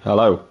Hello.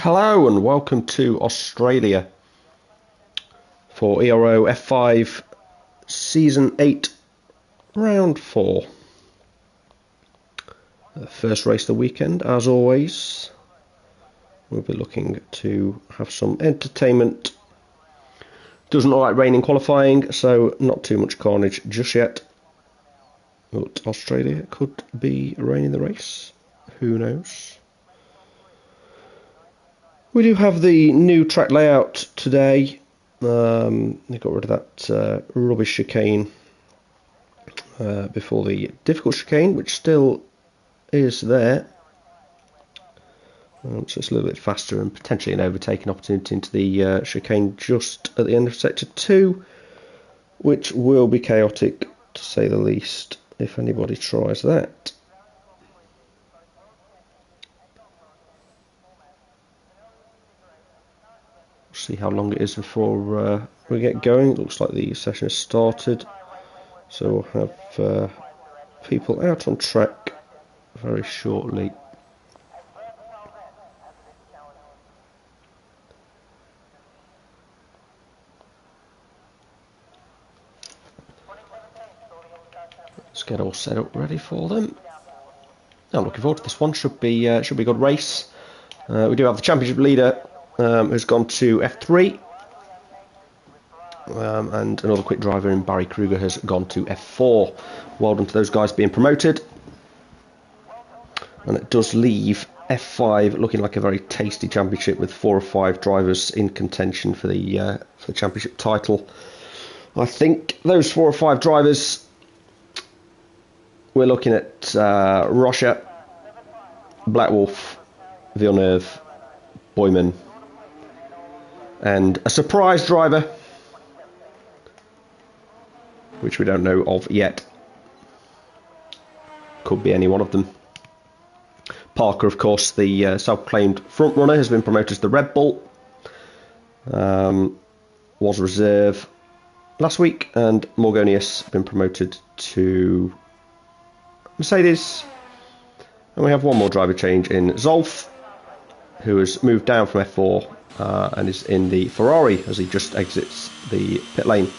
Hello and welcome to Australia for Ero F5 Season 8 Round 4. First race of the weekend, as always. We'll be looking to have some entertainment. Doesn't look like rain in qualifying, so not too much carnage just yet. But Australia could be rain in the race. Who knows? We do have the new track layout today. They got rid of that rubbish chicane before the difficult chicane, which still is there. So it's a little bit faster and potentially an overtaking opportunity into the chicane just at the end of Sector 2, which will be chaotic to say the least if anybody tries that. See how long it is before we get going. It looks like the session has started, so we'll have people out on track very shortly. Let's get all set up ready for them. I'm looking forward to this one. Should be a good race. We do have the championship leader who's gone to F3, and another quick driver in Barry Kruger has gone to F4. Well done to those guys being promoted, and it does leave F5 looking like a very tasty championship with 4 or 5 drivers in contention for the championship title. I think those 4 or 5 drivers, we're looking at Rocha, Black Wolf, Villeneuve, Boyman, and a surprise driver, which we don't know of yet. Could be any one of them. Parker, of course, the self-proclaimed front runner, has been promoted to the Red Bull. Was reserve last week, and Morgonius has been promoted to Mercedes. And we have one more driver change in Zolf, who has moved down from F4 and is in the Ferrari as he just exits the pit lane.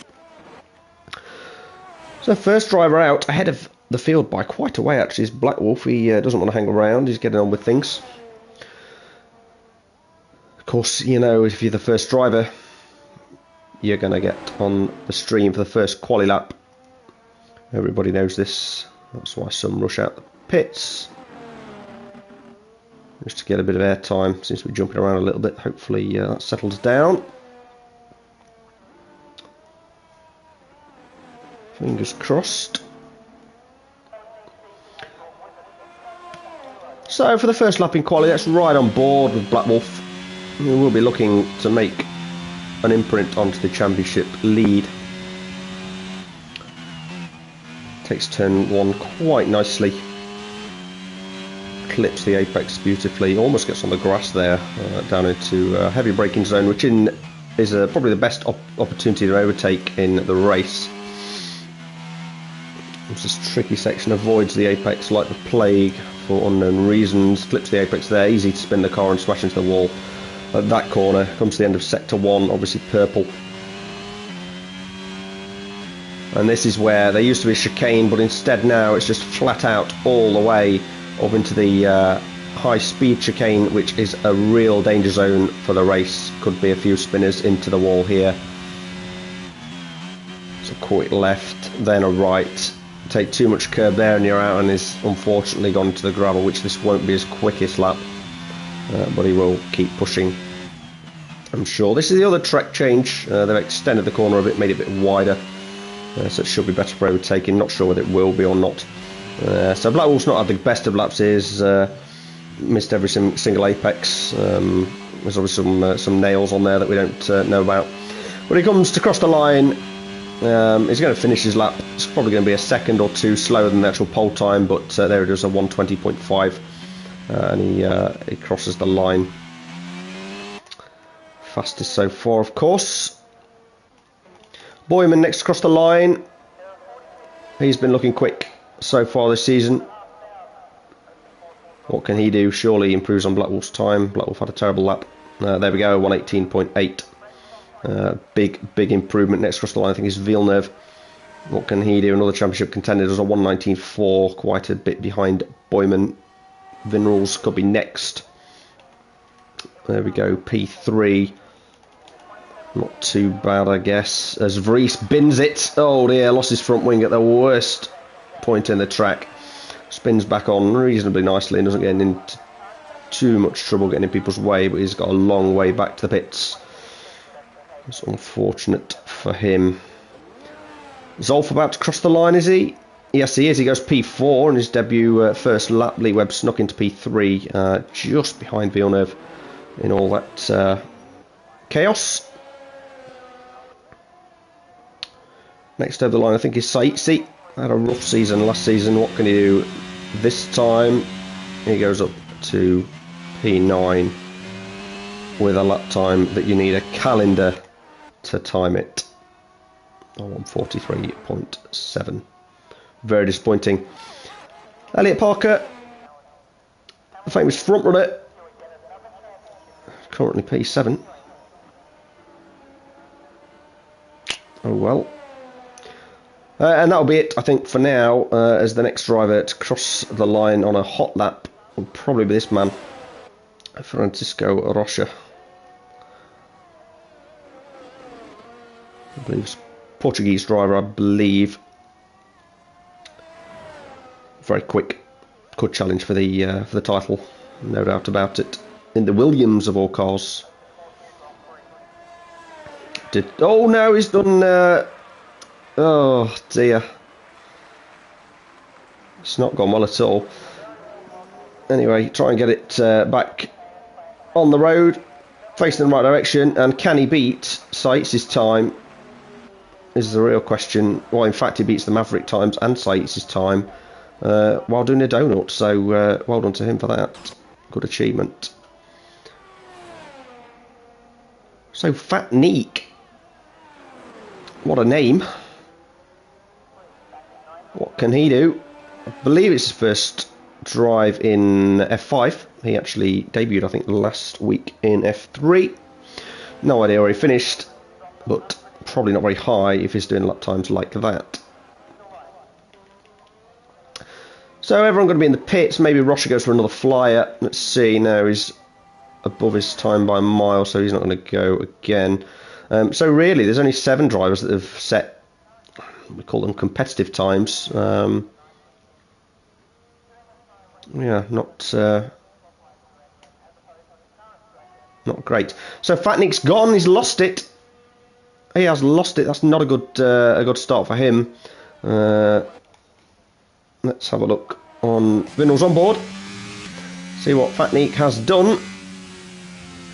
So first driver out ahead of the field by quite a way actually is Black Wolf. He doesn't want to hang around, he's getting on with things. Of course, you know, if you're the first driver, you're going to get on the stream for the first quali lap. Everybody knows this. That's why some rush out the pits, just to get a bit of airtime. Seems to be jumping around a little bit. Hopefully that settles down. Fingers crossed. So for the first lap in quali, that's right on board with Black Wolf. We will be looking to make an imprint onto the championship lead. Takes turn 1 quite nicely. Clips the apex beautifully. Almost gets on the grass there, down into heavy braking zone, which is probably the best opportunity to overtake in the race. This tricky section avoids the apex like the plague for unknown reasons. Clips the apex there, easy to spin the car and smash into the wall. At that corner comes to the end of sector 1, obviously purple. And this is where there used to be a chicane, but instead now it's just flat out all the way up into the high speed chicane, which is a real danger zone for the race. Could be a few spinners into the wall here. So quick left, then a right. Take too much curb there and you're out, and is unfortunately gone to the gravel, which this won't be his quickest lap, but he will keep pushing, I'm sure. This is the other track change. They've extended the corner a bit, made it a bit wider, so it should be better for overtaking. Not sure whether it will be or not. So Black Wolf's not had the best of laps. He's missed every single apex. There's obviously some nails on there that we don't know about. When he comes to cross the line, he's going to finish his lap. It's probably going to be a second or two slower than the actual pole time, but there it is, a 1:20.5, and he crosses the line. Fastest so far, of course. Boyman next across the line. He's been looking quick so far this season. What can he do? Surely he improves on Blackwolf's time. Blackwolf had a terrible lap. There we go, 118.8. Big improvement. Next across the line I think is Villeneuve. What can he do? Another championship contender does a 119.4, quite a bit behind Boyman. Vinrals could be next. There we go, P3. Not too bad, I guess. As Vries bins it. Oh dear, lost his front wing at the worst point in the track. Spins back on reasonably nicely and doesn't get into too much trouble getting in people's way, but he's got a long way back to the pits. It's unfortunate for him. Zolf about to cross the line, is he? Yes, he is. He goes P4 in his debut first lap. Lee Webb snuck into P3, just behind Villeneuve in all that chaos. Next over the line, I think, is Saitsi. Had a rough season last season. What can he do this time? He goes up to P9 with a lap time that you need a calendar to time it. Oh, 143.7. Very disappointing. Elliot Parker, the famous front runner, currently P7. Oh well. And that'll be it, I think, for now, as the next driver to cross the line on a hot lap will probably be this man, Francisco Rocha. I believe it's a Portuguese driver, I believe. Very quick, could challenge for the title, no doubt about it. In the Williams of all cars. Oh no, he's done. Oh dear, it's not gone well at all. Anyway, try and get it back on the road, facing in the right direction, and can he beat Sait's time? Is the real question. Well, in fact, he beats the Maverick times and Sait's time while doing a donut. So well done to him for that. Good achievement. So Fat Neek, what a name. What can he do? I believe it's his first drive in F5. He actually debuted, I think, last week in F3. No idea where he finished, but probably not very high if he's doing lap times like that. So everyone going to be in the pits. Maybe Rocha goes for another flyer. Let's see. No, he's above his time by a mile, so he's not going to go again. So really, there's only 7 drivers that have set, we call them competitive times. Yeah, not great. So Fatnik's gone. He's lost it. He has lost it. That's not a good start for him. Let's have a look on Vinrals on board. See what Fatnik has done.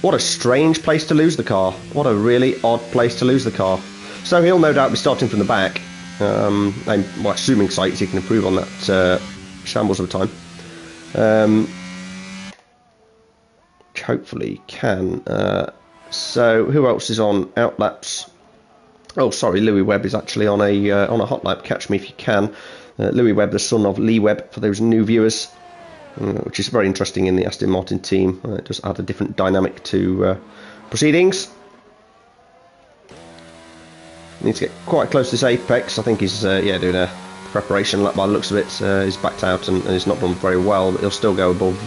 What a strange place to lose the car. What a really odd place to lose the car. So he'll no doubt be starting from the back. I'm assuming Sait's he can improve on that shambles of a time. Which hopefully can. So who else is on outlaps? Oh, sorry, Louis Webb is actually on a hot lap. Catch me if you can. Louis Webb, the son of Lee Webb, for those new viewers, which is very interesting in the Aston Martin team. It does add a different dynamic to proceedings. Needs to get quite close to this apex. I think he's doing a preparation lap by the looks of it. He's backed out and he's not done very well, but he'll still go above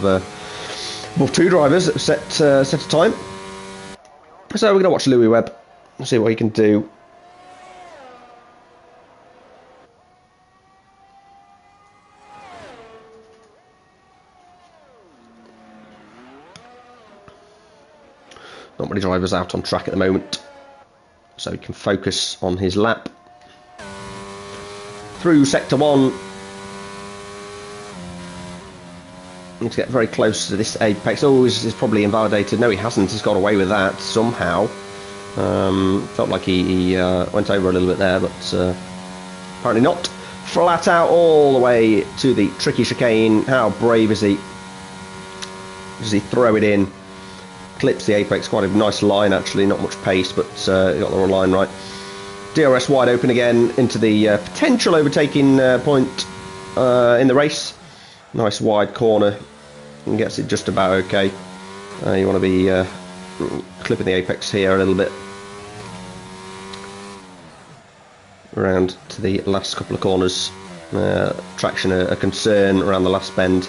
2 drivers that set a time. So we're going to watch Louis Webb and see what he can do. Not many drivers out on track at the moment, so he can focus on his lap. Through sector 1. Need to get very close to this apex. Oh, he's probably invalidated. No, he hasn't. He's got away with that somehow. Felt like he went over a little bit there, but apparently not. Flat out all the way to the tricky chicane. How brave is he? Does he throw it in? Clips the apex, quite a nice line actually, not much pace, but he got the wrong line right. DRS wide open again into the potential overtaking point in the race. Nice wide corner and gets it just about okay. You want to be clipping the apex here a little bit. Around to the last couple of corners. Traction a concern around the last bend.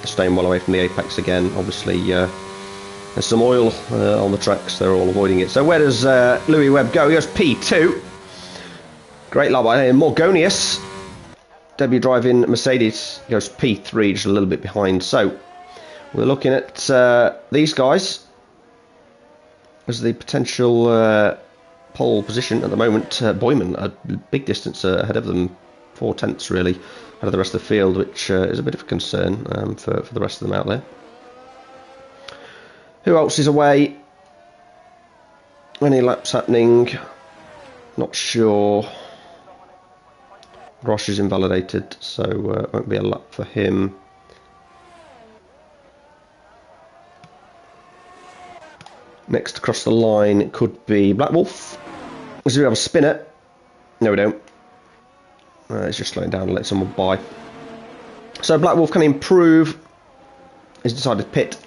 Staying well away from the apex again. Obviously, there's some oil on the tracks. They're all avoiding it. So where does Louis Webb go? He goes P2. Great lap by Morgonius. Debut driving Mercedes goes P3, just a little bit behind. So we're looking at these guys as the potential pole position at the moment. Boyman a big distance ahead of them, 4 tenths really out of the rest of the field, which is a bit of a concern for the rest of them out there. Who else is away? Any laps happening? Not sure. Roche is invalidated, so won't be a lap for him. Next across the line could be Black Wolf. Do we have a spinner? No, we don't. It's just slowing down and let someone by. So Black Wolf can improve. He's decided to pit.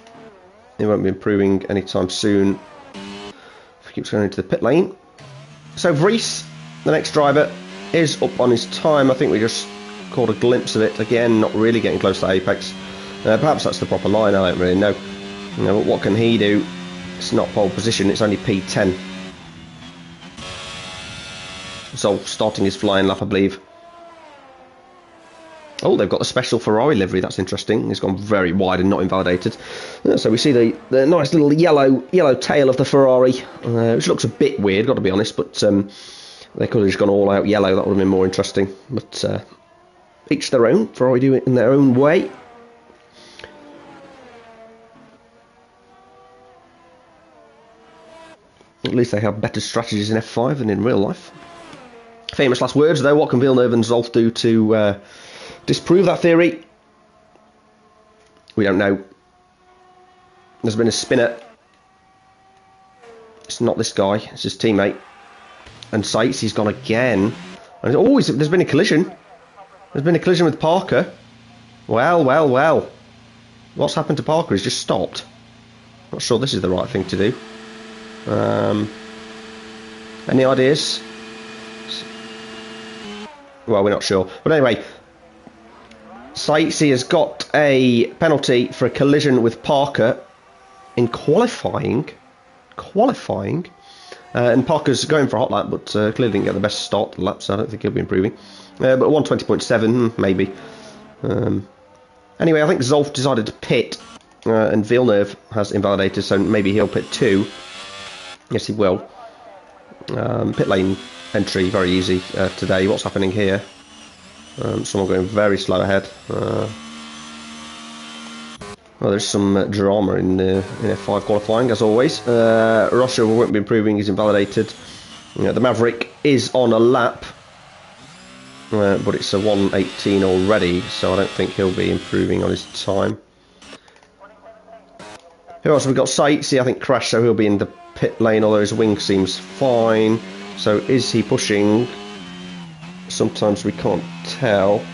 He won't be improving anytime soon if he keeps going into the pit lane. So Vries, the next driver, is up on his time. I think we just caught a glimpse of it. Again, not really getting close to apex. Perhaps that's the proper line, I don't really know. But what can he do? It's not pole position, it's only P10. So starting his flying lap, I believe. Oh, they've got the special Ferrari livery. That's interesting. It's gone very wide and not invalidated. So we see the nice little yellow tail of the Ferrari, which looks a bit weird, got to be honest. But they could have just gone all out yellow. That would have been more interesting. But each their own. Ferrari do it in their own way. At least they have better strategies in F5 than in real life. Famous last words, though. What can Villeneuve and Zolf do to disprove that theory? We don't know. There's been a spinner. It's not this guy. It's his teammate. And Seitz, he's gone again. And there's been a collision. There's been a collision with Parker. Well. What's happened to Parker? He's just stopped. Not sure this is the right thing to do. Any ideas? Well, we're not sure. But anyway, Seitz has got a penalty for a collision with Parker in qualifying. And Parker's going for a hot lap, but clearly didn't get the best start to the lap, so I don't think he'll be improving. But 120.7, maybe. Anyway, I think Zolf decided to pit, and Villeneuve has invalidated, so maybe he'll pit too. Yes, he will. Pit lane entry, very easy today. What's happening here? Someone going very slow ahead. Well, there's some drama in F5 qualifying, as always. Russia won't be improving, he's invalidated. The Maverick is on a lap, but it's a 1:18 already, so I don't think he'll be improving on his time. Who else have we got? Seitz, I think crashed, so he'll be in the pit lane, although his wing seems fine. So is he pushing? Sometimes we can't tell.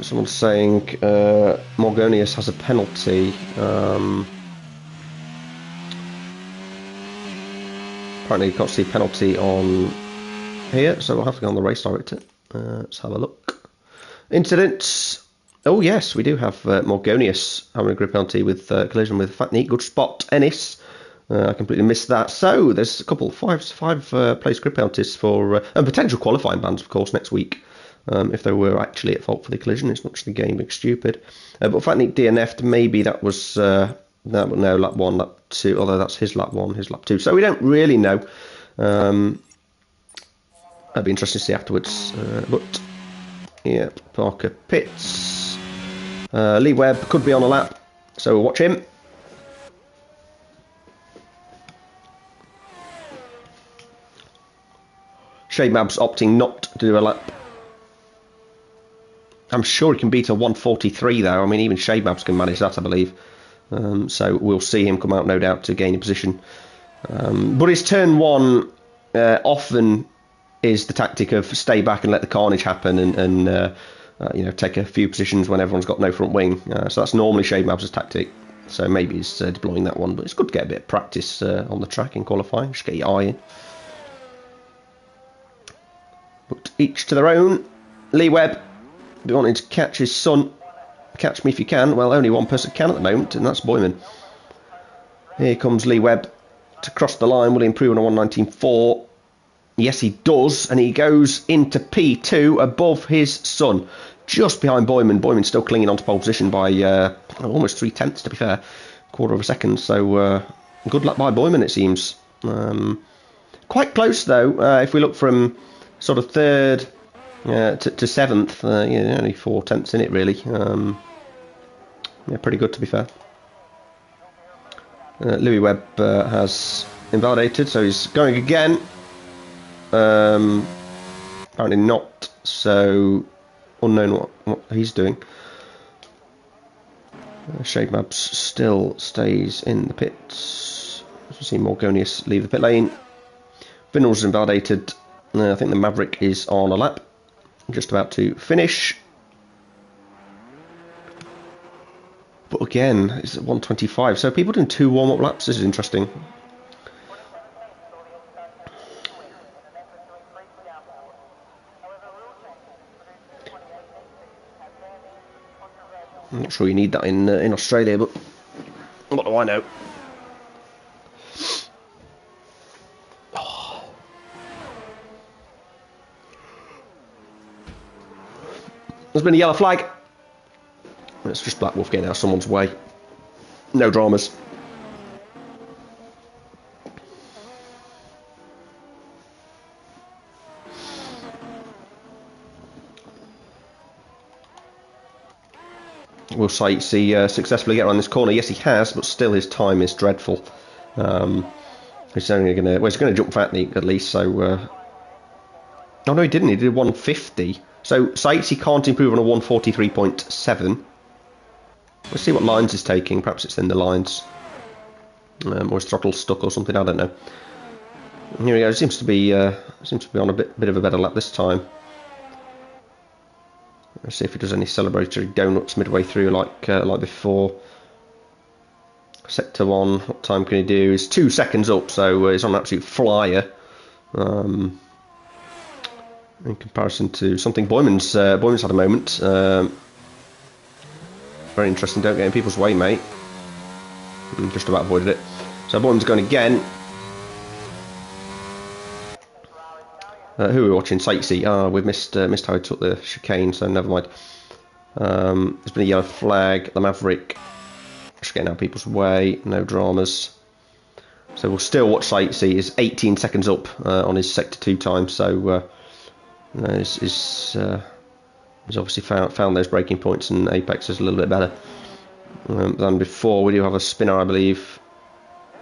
Someone's saying Morgonius has a penalty. Apparently you can't see penalty on here, so we'll have to go on the race director. Let's have a look. Incidents. Oh yes, we do have Morgonius having a grid penalty with collision with Fatnik. Good spot, Ennis. I completely missed that. So there's a couple, five place grid penalties for and potential qualifying bans, of course, next week. If they were actually at fault for the collision, it's not just the game being stupid. But Fatnik DNF'd, maybe that was no, lap 1, lap 2, although that's his lap 1, his lap 2. So we don't really know. That'd be interesting to see afterwards. But yeah, Parker pits. Lee Webb could be on a lap, so we'll watch him. Shademab's opting not to do a lap. I'm sure he can beat a 1:43 though. I mean, even Shademabs can manage that, I believe. So we'll see him come out, no doubt, to gain a position. But his turn 1 often is the tactic of stay back and let the carnage happen and you know, take a few positions when everyone's got no front wing. So that's normally Shade Mabs' tactic. So maybe he's deploying that one, but it's good to get a bit of practice on the track in qualifying. Just get your eye in. But each to their own. Lee Webb, if he wanted to catch his son, catch me if you can. Well, only one person can at the moment, and that's Boyman. Here comes Lee Webb to cross the line. Will he improve on a 119.4? Yes, he does, and he goes into P2 above his son, just behind Boyman. Boyman's still clinging on to pole position by almost 3/10, to be fair, quarter of a second. So good luck by Boyman, it seems. Quite close though. If we look from sort of third to seventh, yeah, only 4/10 in it really. Yeah, pretty good to be fair. Louis Webb has invalidated, so he's going again. Apparently not, so unknown what he's doing. Shade Mabs still stays in the pits. As we see Morgonius leave the pit lane. Vinnals invalidated. I think the Maverick is on a lap, just about to finish. But again, it's at 125, so people doing 2 warm-up laps. This is interesting. I'm not sure you need that in Australia, but what do I know? Oh. There's been a yellow flag. It's just Black Wolf getting out of someone's way. No dramas. Will Sightsee successfully get around this corner? Yes, he has, but still his time is dreadful. He's only going to... Well, he's going to jump Fatney at least, so... Oh, no, he didn't. He did 150. So Sightsee can't improve on a 143.7. Let's see what lines he's taking. Perhaps it's in the lines. Or his throttle stuck or something, I don't know. Here we go. Seems to be on a bit of a better lap this time. Let's see if he does any celebratory donuts midway through like before. Sector 1, what time can he do? He's 2 seconds up, so he's on an absolute flyer. In comparison to something Boyman's had a moment. Very interesting, don't get in people's way, mate. Just about avoided it. So Boyman's going again. Who are we watching? Sightsee. We've missed how he took the chicane, so never mind. There's been a yellow flag. The Maverick just getting out of people's way. No dramas. So we'll still watch Sightsee. He's 18 seconds up on his Sector 2 time, so he's obviously found those braking points, and Apex is a little bit better than before. We do have a spinner, I believe.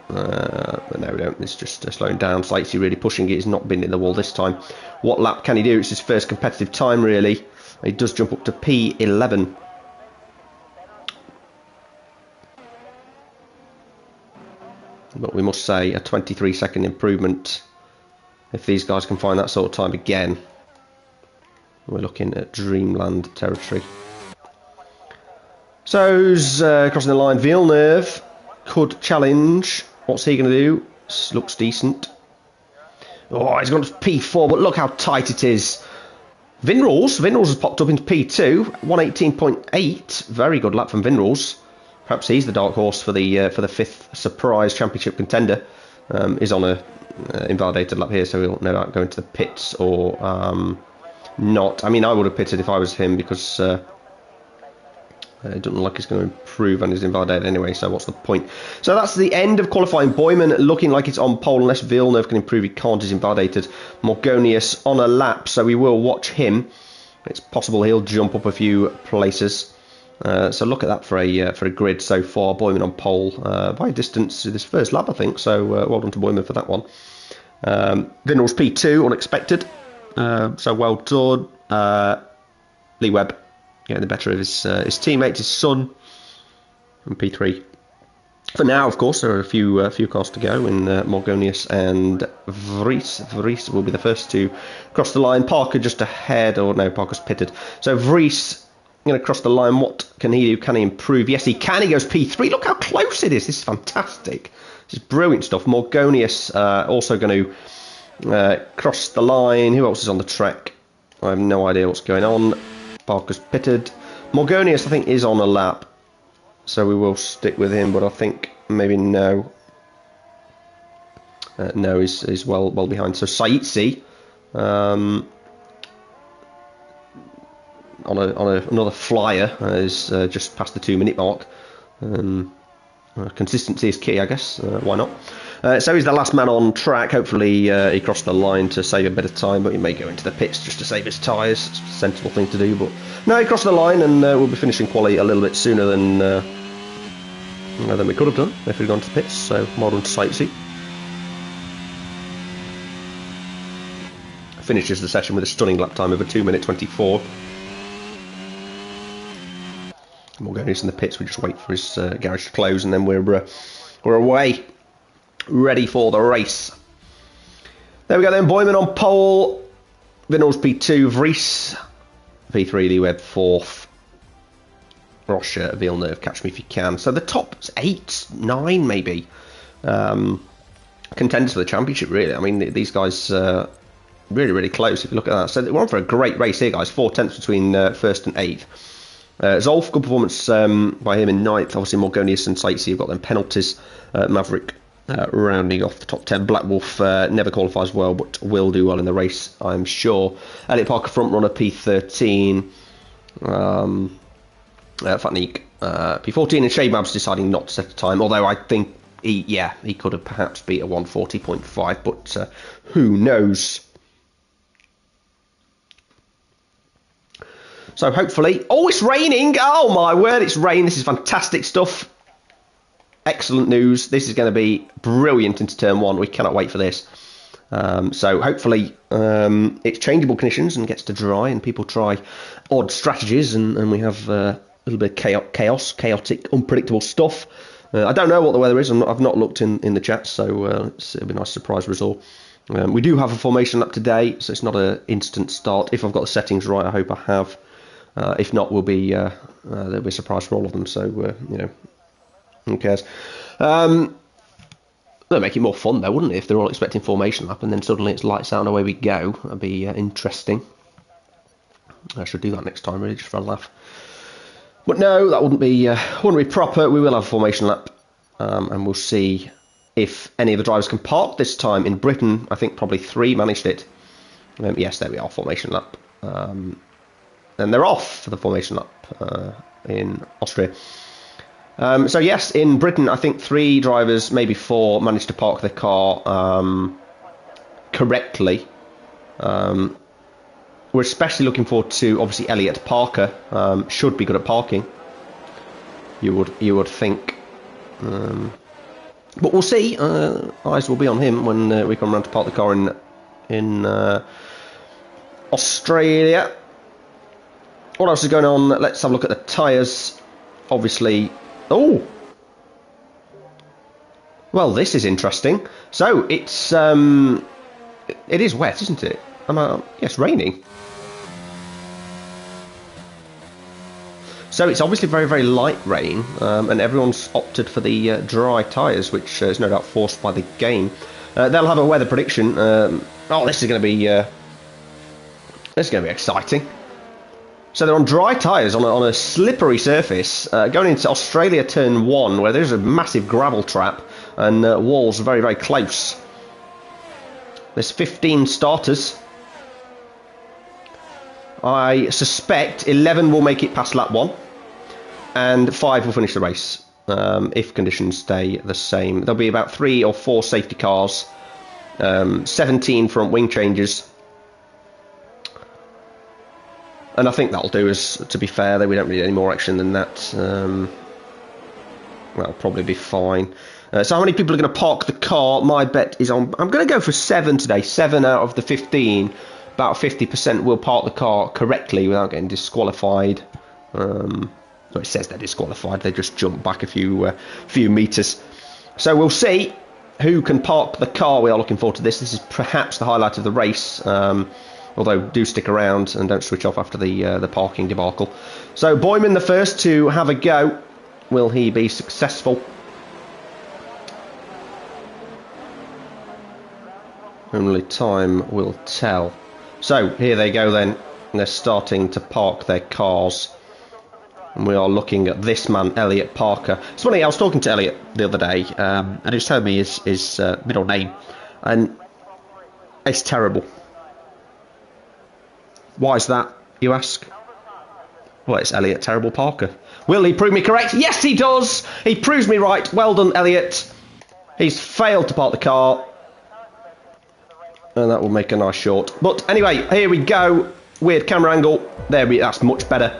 But no, we don't. It's just slowing down. Sightsee really pushing it. He's not been in the wall this time. What lap can he do? It's his first competitive time, really. He does jump up to P11. But we must say a 23-second improvement. If these guys can find that sort of time again, we're looking at dreamland territory. So, who's crossing the line? Villeneuve could challenge. What's he going to do? Looks decent. Oh, he's gone to P4, but look how tight it is. Vinrals has popped up into P2, 118.8. Very good lap from Vinrals. Perhaps he's the dark horse for the 5th surprise championship contender. He's on a invalidated lap here, so he'll no doubt go into the pits or not. I mean, I would have pitted if I was him, because it doesn't look like he's going to improve and he's invalidated anyway, so what's the point? So that's the end of qualifying. Boyman looking like it's on pole, unless Villeneuve can improve. He can't, he's invalidated. Morgonius on a lap, so we will watch him. It's possible he'll jump up a few places. So look at that for a grid so far. Boyman on pole by a distance this first lap, I think, so well done to Boyman for that one. Vinrals P2, unexpected, so well done. Lee Webb getting the better of his teammate, his son, and P3. For now, of course, there are a few cars to go in Morgonius and Vries. Vries will be the first to cross the line. Parker just ahead, or no, Parker's pitted. So Vries going to cross the line. What can he do? Can he improve? Yes, he can. He goes P3. Look how close it is. This is fantastic. This is brilliant stuff. Morgonius also going to cross the line. Who else is on the track? I have no idea what's going on. Parker's pitted. Morgonius, I think, is on a lap. So we will stick with him, but I think maybe no. No is well behind. So Saitsi on another flyer is just past the 2-minute mark. Consistency is key, I guess. Why not? So he's the last man on track. Hopefully he crossed the line to save a bit of time, but he may go into the pits just to save his tyres. It's a sensible thing to do, but no, he crossed the line, and we'll be finishing quali a little bit sooner than we could have done if we'd gone to the pits. So well done to Saitsi. Finishes the session with a stunning lap time of a 2:24. Morgonius in the pits. We just wait for his garage to close, and then we're away, ready for the race. There we go then. Boyman on pole, Vinnals P2, Vries P3, Lee Webb 4th, Roche, Villeneuve, catch me if you can. So the top 8, 9 maybe contenders for the championship, really. I mean, these guys really close if you look at that. So we're on for a great race here, guys. 4 tenths between 1st and 8th. Zolf, good performance by him in 9th. Obviously, Morgonius and Saitsi have got them penalties. Maverick rounding off the top 10. Black Wolf never qualifies well, but will do well in the race, I'm sure. Elliot Parker, front runner, P13. Fatnik, P14. And Shade Mabs deciding not to set a time, although I think he could have perhaps beat a 1:40.5, but who knows. So hopefully... Oh, it's raining! Oh, my word, it's rain. This is fantastic stuff. Excellent news. This is going to be brilliant into turn 1. We cannot wait for this. So hopefully it's changeable conditions and gets to dry, and people try odd strategies, and we have a little bit of chaotic, unpredictable stuff. I don't know what the weather is. I've not looked in the chat, so it'll be a nice surprise result. We do have a formation up today, so it's not an instant start. If I've got the settings right, I hope I have. If not, there'll be a surprise for all of them. So you know, who cares? That'd make it more fun, though, wouldn't it? If they're all expecting formation lap, and then suddenly it's lights out and away we go. That'd be interesting. I should do that next time, really, just for a laugh. But no, that wouldn't be proper. We will have a formation lap, and we'll see if any of the drivers can park this time. In Britain, I think probably 3 managed it. Yes, there we are, formation lap. And they're off for the formation lap in Austria. So yes, in Britain, I think 3 drivers, maybe 4, managed to park their car correctly. We're especially looking forward to, obviously, Elliot Parker. Should be good at parking, you would think. But we'll see. Eyes will be on him when we come around to park the car in Australia. What else is going on? Let's have a look at the tyres. Obviously... Oh! Well, this is interesting. So, it's... it is wet, isn't it? Yes, raining. So, it's obviously very light rain, and everyone's opted for the dry tyres, which is no doubt forced by the game. They'll have a weather prediction. This is going to be... this is going to be exciting. So they're on dry tyres on a slippery surface, going into Australia turn 1, where there's a massive gravel trap, and walls are very close. There's 15 starters. I suspect 11 will make it past lap 1, and 5 will finish the race, if conditions stay the same. There'll be about 3 or 4 safety cars, 17 front wing changes. And I think that'll do us, to be fair, though we don't need any more action than that. That'll probably be fine. So how many people are going to park the car? My bet is on... I'm going to go for 7 today. 7 out of the 15. About 50% will park the car correctly without getting disqualified. So it says they're disqualified. They just jump back a few metres. So we'll see who can park the car. We are looking forward to this. This is perhaps the highlight of the race. Although do stick around and don't switch off after the parking debacle. So Boyman the first to have a go. Will he be successful? Only time will tell. So here they go then. They're starting to park their cars. And we are looking at this man, Elliot Parker. It's funny, I was talking to Elliot the other day, and he was telling me his middle name. And it's terrible. Why is that, you ask? Well, it's Elliot Terrible Parker. Will he prove me correct? Yes, he does! He proves me right. Well done, Elliot. He's failed to park the car. And that will make a nice short. But anyway, here we go. Weird camera angle. That's much better.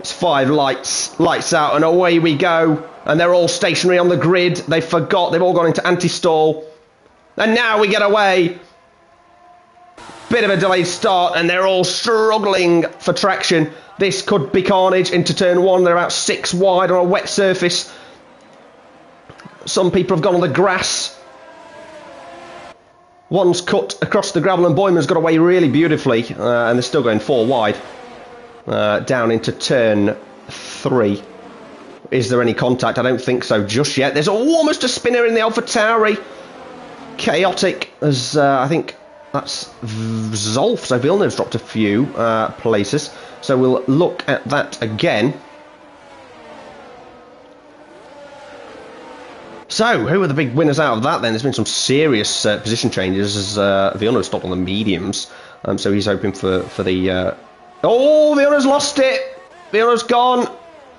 It's 5 lights. Lights out and away we go. And they're all stationary on the grid. They forgot. They've all gone into anti-stall. And now we get away. Bit of a delayed start, and they're all struggling for traction. This could be carnage into turn 1. They're about 6 wide on a wet surface. Some people have gone on the grass. One's cut across the gravel, and Boyman's got away really beautifully. And they're still going 4 wide. Down into turn 3. Is there any contact? I don't think so just yet. There's almost a spinner in the AlphaTauri. Chaotic, as I think... That's Zolf, so Villeneuve's dropped a few places. So we'll look at that again. So, who are the big winners out of that then? There's been some serious position changes as Villeneuve stopped on the mediums. So he's hoping for the... Oh, Villeneuve's lost it! Villeneuve's gone!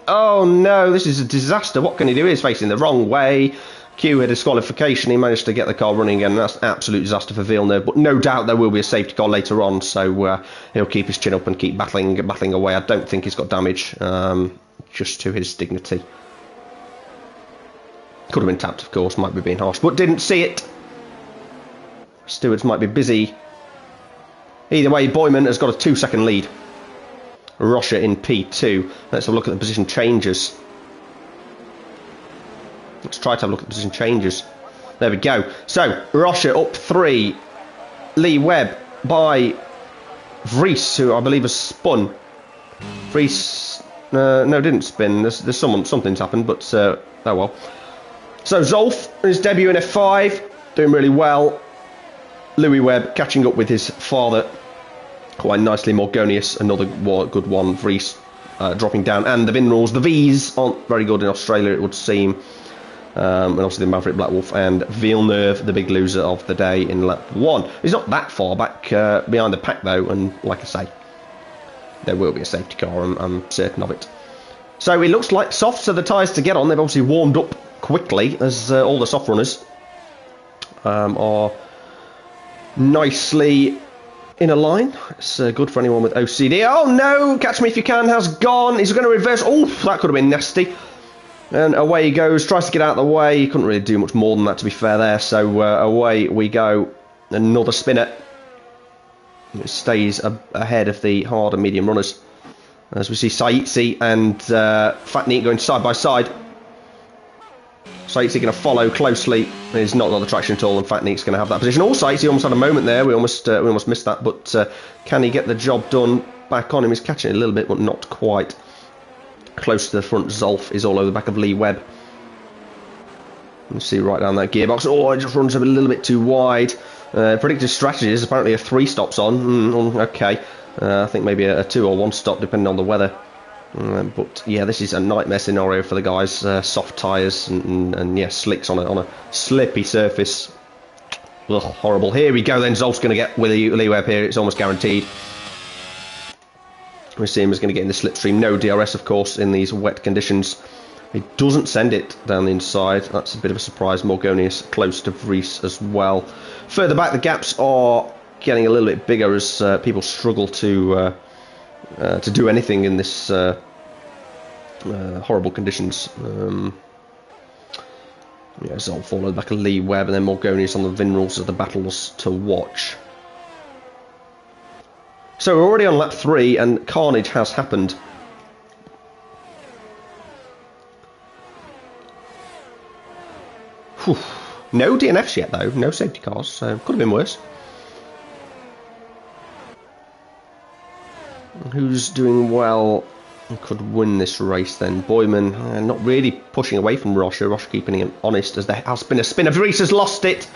Oh no, this is a disaster. What can he do? He's facing the wrong way. Q had a disqualification. He managed to get the car running again. That's an absolute disaster for Villeneuve. But no doubt there will be a safety car later on. So he'll keep his chin up and keep battling away. I don't think he's got damage. Just to his dignity. Could have been tapped, of course. Might be being harsh. But didn't see it. Stewards might be busy. Either way, Boyman has got a 2-second lead. Rocha in P2. Let's have a look at the position changes. Let's try to have a look at the position changes. There we go. So, Rocha up 3. Lee Webb by Vries, who I believe has spun. Vries, no, didn't spin. There's something's happened, but oh well. So, Zolf, his debut in F5, doing really well. Louis Webb catching up with his father quite nicely. Morgonius, another good one. Vries dropping down. And the VIN rules. The V's aren't very good in Australia, it would seem. And obviously the Maverick Black Wolf and Villeneuve, the big loser of the day in lap 1. He's not that far back behind the pack though, and like I say, there will be a safety car, I'm certain of it. So it looks like softs are the tyres to get on. They've obviously warmed up quickly, as all the soft runners are nicely in a line. It's good for anyone with OCD. Oh no, Catch Me If You Can has gone. He's going to reverse. Oh, that could have been nasty. And away he goes, tries to get out of the way. He couldn't really do much more than that, to be fair there. So away we go. Another spinner. It stays ahead of the hard and medium runners. As we see Saitsi and Fatnik going side by side. Saitsi going to follow closely. There's not a lot of traction at all, and Fatnik's going to have that position. Oh, Saitsi almost had a moment there. We almost missed that, but can he get the job done? Back on him. He's catching it a little bit, but not quite. Close to the front, Zolf is all over the back of Lee Webb. You see right down that gearbox. Oh, it just runs a little bit too wide. Predictive strategies, apparently a 3 stops on. Okay. I think maybe a 2 or 1 stop, depending on the weather. But yeah, this is a nightmare scenario for the guys. Soft tyres and yeah, slicks on a slippy surface. Ugh, horrible. Here we go then. Zolf's going to get with Lee Webb here. It's almost guaranteed. We see him is going to get in the slipstream. No DRS, of course, in these wet conditions. He doesn't send it down the inside. That's a bit of a surprise. Morgonius close to Vries as well. Further back, the gaps are getting a little bit bigger as people struggle to do anything in this horrible conditions. Yeah, Zolf followed back of Lee Webb, and then Morgonius on the VIN rules of the battles to watch. So we're already on lap 3 and carnage has happened. Whew. No DNFs yet, though. No safety cars, so could have been worse. Who's doing well and could win this race then? Boyman, not really pushing away from Rocha. Rocha keeping him honest as there has been a spinner. Vries has lost it.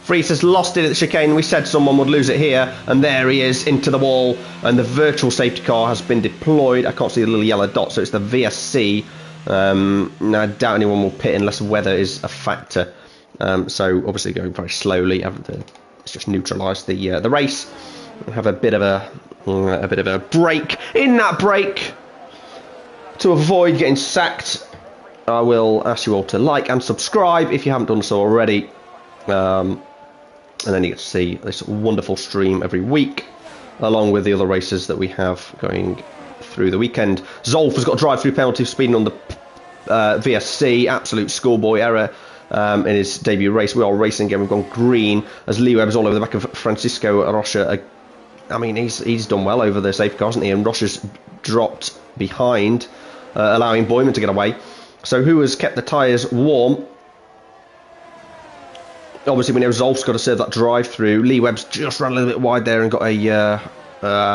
Vries has lost it at the chicane. We said someone would lose it here, and there he is into the wall, and the virtual safety car has been deployed. I can't see the little yellow dot, so it's the VSC. I doubt anyone will pit unless weather is a factor. So obviously going very slowly. It's just neutralised the race. We'll have a bit of a break. In that break, to avoid getting sacked, I will ask you all to like and subscribe if you haven't done so already. And then you get to see this wonderful stream every week, along with the other races that we have going through the weekend. Zolf has got a drive-through penalty for speeding on the VSC. Absolute schoolboy error in his debut race. We are racing again. We've gone green as Lee Webb's all over the back of Francisco Rocha. I mean, he's done well over the safety car, hasn't he? And Rocha's dropped behind, allowing Boyman to get away. So who has kept the tyres warm? Obviously, we know Zolf's got to serve that drive-through. Lee Webb's just ran a little bit wide there and got a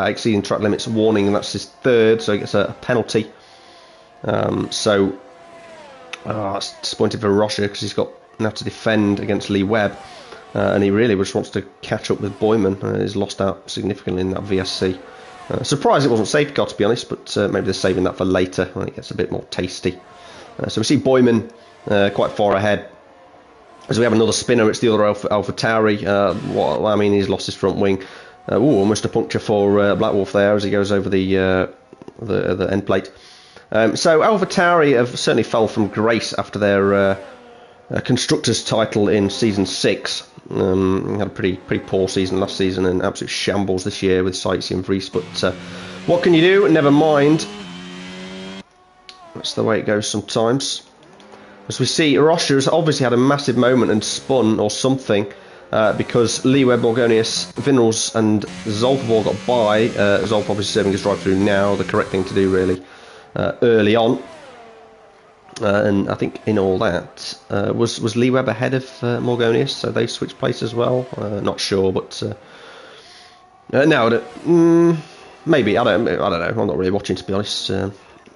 exceeding track limits warning, and that's his third, so he gets a penalty. It's disappointing for Rocha because he's got now to defend against Lee Webb, and he really just wants to catch up with Boyman. He's lost out significantly in that VSC. Surprised it wasn't safety car, to be honest, but maybe they're saving that for later when it gets a bit more tasty. So we see Boyman quite far ahead. As we have another spinner, it's the other Alpha Tauri. I mean, he's lost his front wing. Almost a puncture for Black Wolf there as he goes over the end plate. So Alpha Tauri have certainly fell from grace after their constructors title in season 6. Had a pretty poor season last season and absolute shambles this year with Sightsee and Vries. But what can you do? Never mind. That's the way it goes sometimes. As we see, Rocha has obviously had a massive moment and spun or something because Lee Webb, Morgonius, Vinals and Zolf have all got by. Zolf obviously serving his drive-through now, the correct thing to do really, early on. And I think in all that, was Lee Webb ahead of Morgonius, so they switched places as well? Not sure, but no, maybe, I don't know, I'm not really watching, to be honest.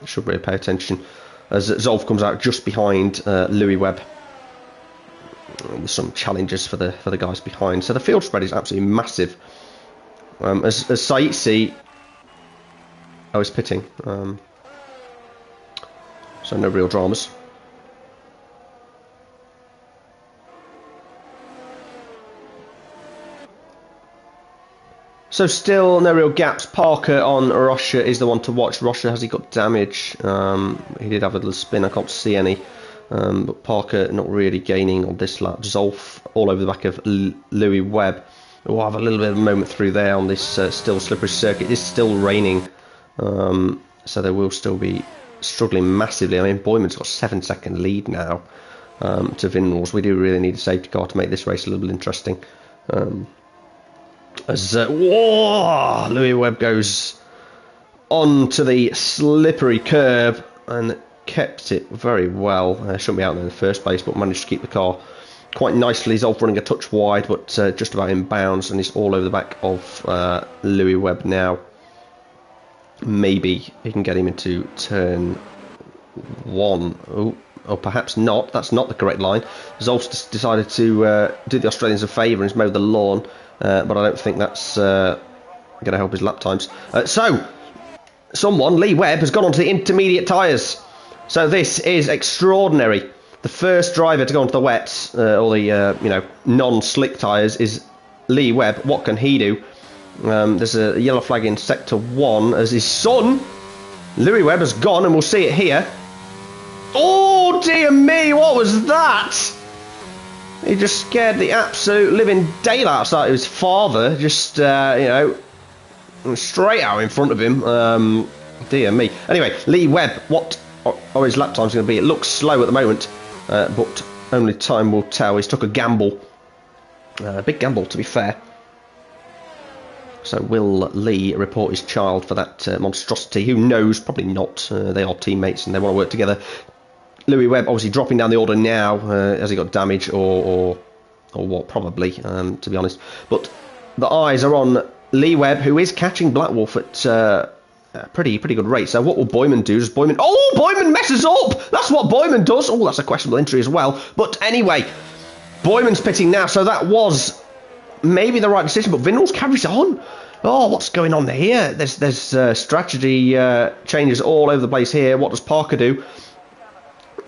Should really pay attention as Zolf comes out just behind Louis Webb. There's some challenges for the guys behind, so the field spread is absolutely massive. As Sightsee, is pitting, so no real dramas. So still no real gaps. Parker on Rocha is the one to watch. Rocha, has he got damage? He did have a little spin, I can't see any. But Parker not really gaining on this lap. Zolf all over the back of Louis Webb. We'll have a little bit of a moment through there on this still slippery circuit. It is still raining, so they will still be struggling massively. I mean, Boyman's got a 7-second lead now to Vinals. We do really need a safety car to make this race a little bit interesting. As Louis Webb goes onto the slippery curb and kept it very well. Shouldn't be out there in the first place, but managed to keep the car quite nicely. Zolf running a touch wide, but just about in bounds, and he's all over the back of Louis Webb now. Maybe he can get him into turn 1. Or perhaps not. That's not the correct line. Zolf's decided to do the Australians a favour and he's mowed the lawn. But I don't think that's going to help his lap times. Lee Webb, has gone onto the intermediate tyres. So this is extraordinary. The first driver to go onto the wets, or the non-slick tyres, is Lee Webb. What can he do? There's a yellow flag in sector 1 as his son, Louis Webb, has gone, and we'll see it here. Oh dear me, what was that? He just scared the absolute living daylights out of his father, just, straight out in front of him. Dear me. Anyway, Lee Webb, what are his lap times going to be? It looks slow at the moment, but only time will tell. He's took a gamble. A big gamble, to be fair. So will Lee report his child for that monstrosity? Who knows? Probably not. They are teammates and they want to work together. Louis Webb obviously dropping down the order now. Has he got damage or what? Probably, to be honest. But the eyes are on Lee Webb, who is catching Black Wolf at a pretty good rate. So what will Boyman do? Does Boyman... Oh, Boyman messes up! That's what Boyman does. Oh, that's a questionable entry as well. But anyway, Boyman's pitting now. So that was maybe the right decision. But Vinrals carries on. Oh, what's going on here? There's strategy changes all over the place here. What does Parker do?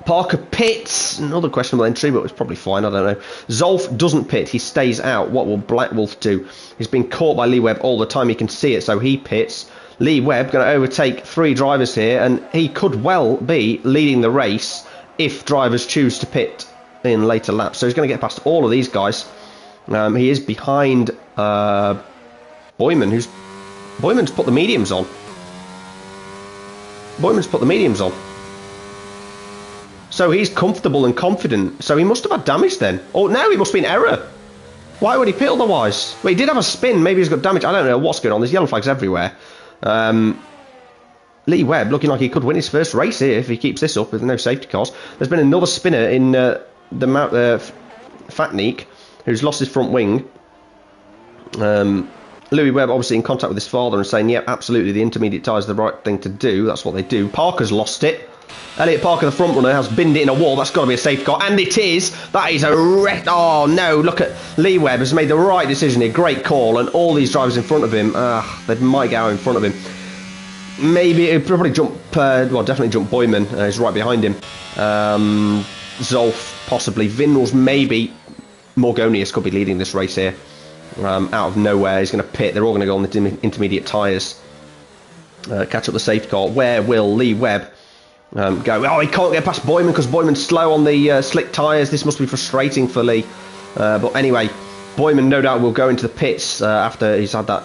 Parker pits. Another questionable entry, but it's probably fine. I don't know. Zolf doesn't pit. He stays out. What will Black Wolf do? He's been caught by Lee Webb all the time. He can see it, so he pits. Lee Webb going to overtake 3 drivers here, and he could well be leading the race if drivers choose to pit in later laps. So he's going to get past all of these guys. He is behind Boyman, Boyman's put the mediums on. So he's comfortable and confident. So he must have had damage then. Oh, no, he must be in error. Why would he pit otherwise? Well, he did have a spin. Maybe he's got damage. I don't know what's going on. There's yellow flags everywhere. Lee Webb looking like he could win his first race here if he keeps this up with no safety cars. There's been another spinner in the Fatnik who's lost his front wing. Louis Webb obviously in contact with his father and saying, yeah, absolutely, the intermediate tyre is the right thing to do. That's what they do. Parker's lost it. Elliot Parker, the front runner, has binned it in a wall. That's got to be a safety car. And it is. That is a wreck. Oh, no. Look at Lee Webb has made the right decision here. Great call. And all these drivers in front of him, they might get out in front of him. Maybe he'll probably jump, well, definitely jump Boyman. He's right behind him. Zolf, possibly. Vinrals, maybe. Morgonius could be leading this race here. Out of nowhere. He's going to pit. They're all going to go on the intermediate tyres. Catch up the safety car. Where will Lee Webb go? Oh, he can't get past Boyman because Boyman's slow on the slick tyres. This must be frustrating for Lee. But anyway, Boyman no doubt will go into the pits after he's had that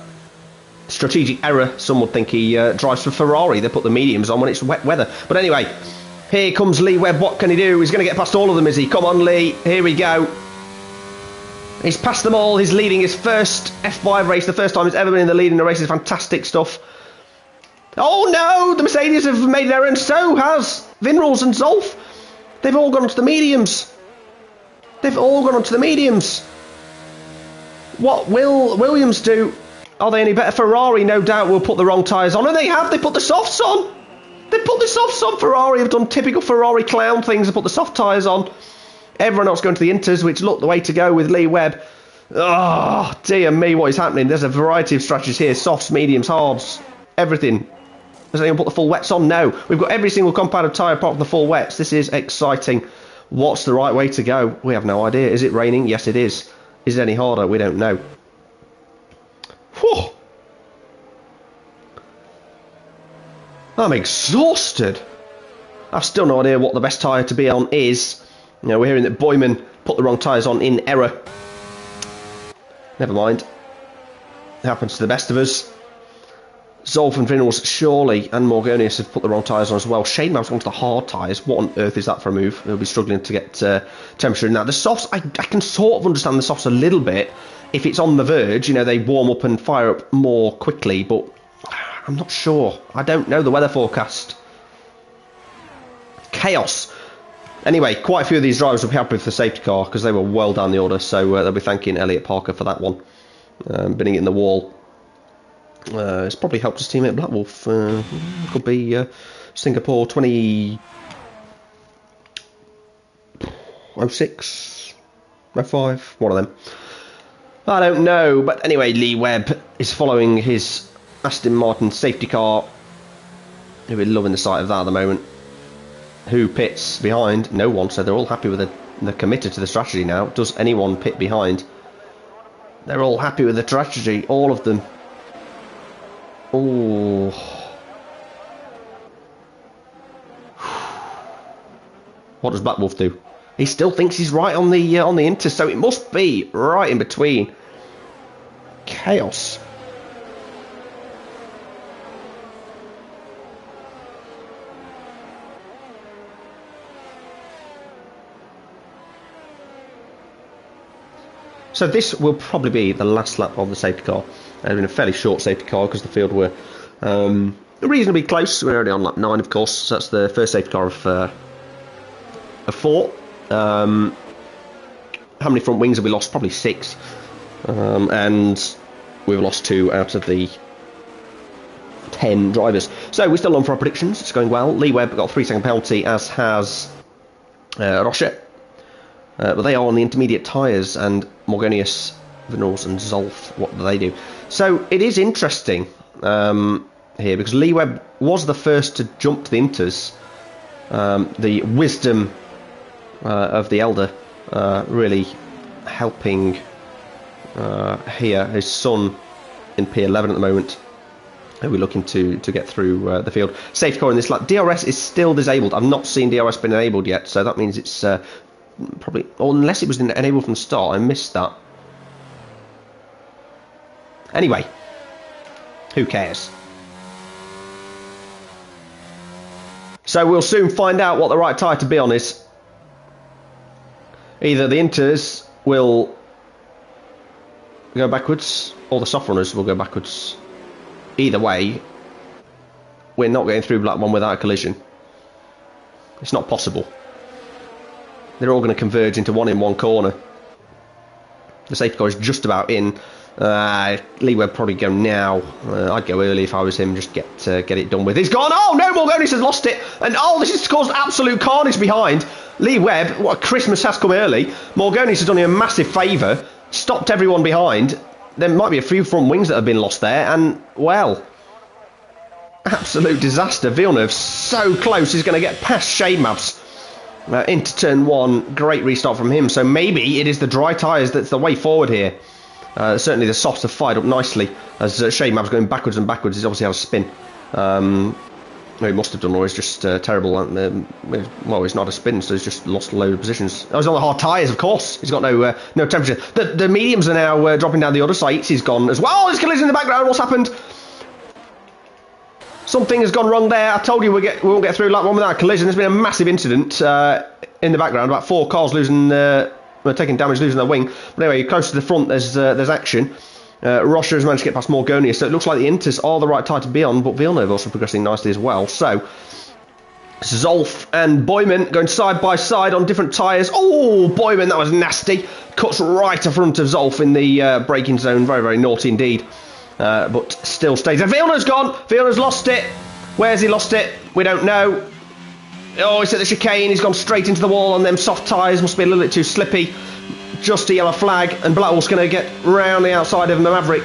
strategic error. Some would think he drives for Ferrari. They put the mediums on when it's wet weather. But anyway, here comes Lee Webb. What can he do? He's going to get past all of them, is he? Come on, Lee. Here we go. He's passed them all. He's leading his first F5 race. The first time he's ever been in the lead in a race. Is fantastic stuff. Oh no! The Mercedes have made an error, and so has Vinrals and Zolf. They've all gone onto the mediums. What will Williams do? Are they any better? Ferrari, no doubt, will put the wrong tyres on. And they have. They put the softs on. Ferrari have done typical Ferrari clown things. They put the soft tyres on. Everyone else going to the inters, which looked the way to go with Lee Webb. Oh, dear me, what is happening? There's a variety of strategies here. Softs, mediums, hards, everything. Does anyone put the full wets on? No. We've got every single compound of tyre apart from the full wets. This is exciting. What's the right way to go? We have no idea. Is it raining? Yes, it is. Is it any harder? We don't know. Whew. I'm exhausted. I've still no idea what the best tyre to be on is. You know, we're hearing that Boyman put the wrong tyres on in error. Never mind. It happens to the best of us. Zolf and Vinrals surely and Morgonius have put the wrong tyres on as well. Shademan's gone to the hard tyres. What on earth is that for a move? They'll be struggling to get temperature in that. The softs, I can sort of understand the softs a little bit. If it's on the verge, you know, they warm up and fire up more quickly, but I'm not sure. I don't know the weather forecast. Chaos. Anyway, quite a few of these drivers will be happy with the safety car because they were well down the order, so they'll be thanking Elliot Parker for that one. Binning it in the wall. It's probably helped his teammate Black Wolf. Could be Singapore 2006, 05, one of them. I don't know, but anyway, Lee Webb is following his Aston Martin safety car. He'll be loving the sight of that at the moment. Who pits behind? No one, so they're all happy with they're committed to the strategy now. Does anyone pit behind? They're all happy with the strategy, all of them. Oh. What does Black Wolf do? He still thinks he's right on the inter, so it must be right in between. Chaos. So this will probably be the last lap of the safety car. It's been a fairly short safety car because the field were reasonably close. We're only on lap 9, of course. So that's the first safety car of of 4. How many front wings have we lost? Probably 6. And we've lost 2 out of the 10 drivers. So we're still on for our predictions. It's going well. Lee Webb got a 3-second penalty, as has Roche. But they are on the intermediate tyres, and Morgonius, Vinals and Zolf, what do they do? So it is interesting here, because Lee Webb was the first to jump to the Inters. The wisdom of the elder really helping here. His son in P11 at the moment. We're looking to get through the field. Safety car in this lap. DRS is still disabled. I've not seen DRS been enabled yet, so that means it's probably, or unless it was enabled from the start, I missed that. Anyway, who cares? So we'll soon find out what the right tyre to be on is. Either the Inters will go backwards, or the soft runners will go backwards. Either way, we're not getting through Black 1 without a collision. It's not possible. They're all going to converge into one in one corner. The safety car is just about in. Lee Webb probably go now. I'd go early if I was him, just get it done with. He's gone! Oh no, Morgonius has lost it! And oh, this has caused absolute carnage behind. Lee Webb, what, Christmas has come early. Morgonius has done him a massive favour, stopped everyone behind. There might be a few front wings that have been lost there, and, well, absolute disaster. Villeneuve so close, he's going to get past Shademavs into turn 1. Great restart from him, so maybe it is the dry tyres that's the way forward here. Certainly the softs have fired up nicely, as Shademavs going backwards and backwards. He's obviously had a spin. He must have done, or he's just terrible. Well, he's not a spin, so he's just lost a load of positions. Oh, he's on the hard tyres, of course. He's got no temperature. The mediums are now dropping down the other side. He's gone as well. Oh, there's collision in the background. What's happened? Something has gone wrong there. I told you we won't get through lap 1 without a collision. There's been a massive incident in the background. About 4 cars losing, taking damage, losing their wing. But anyway, close to the front, there's action. Roche has managed to get past Morgonius, so it looks like the Inters are the right tyre to be on, but Villeneuve also progressing nicely as well. So, Zolf and Boyman going side by side on different tyres. Oh, Boyman, that was nasty. Cuts right in front of Zolf in the braking zone. Very, very naughty indeed. But still stays there. Villeneuve's gone. Villeneuve's lost it. Where's he lost it? We don't know. Oh, he's at the chicane. He's gone straight into the wall on them soft tyres. Must be a little bit too slippy. Just a yellow flag, and Blackwell's going to get round the outside of the Maverick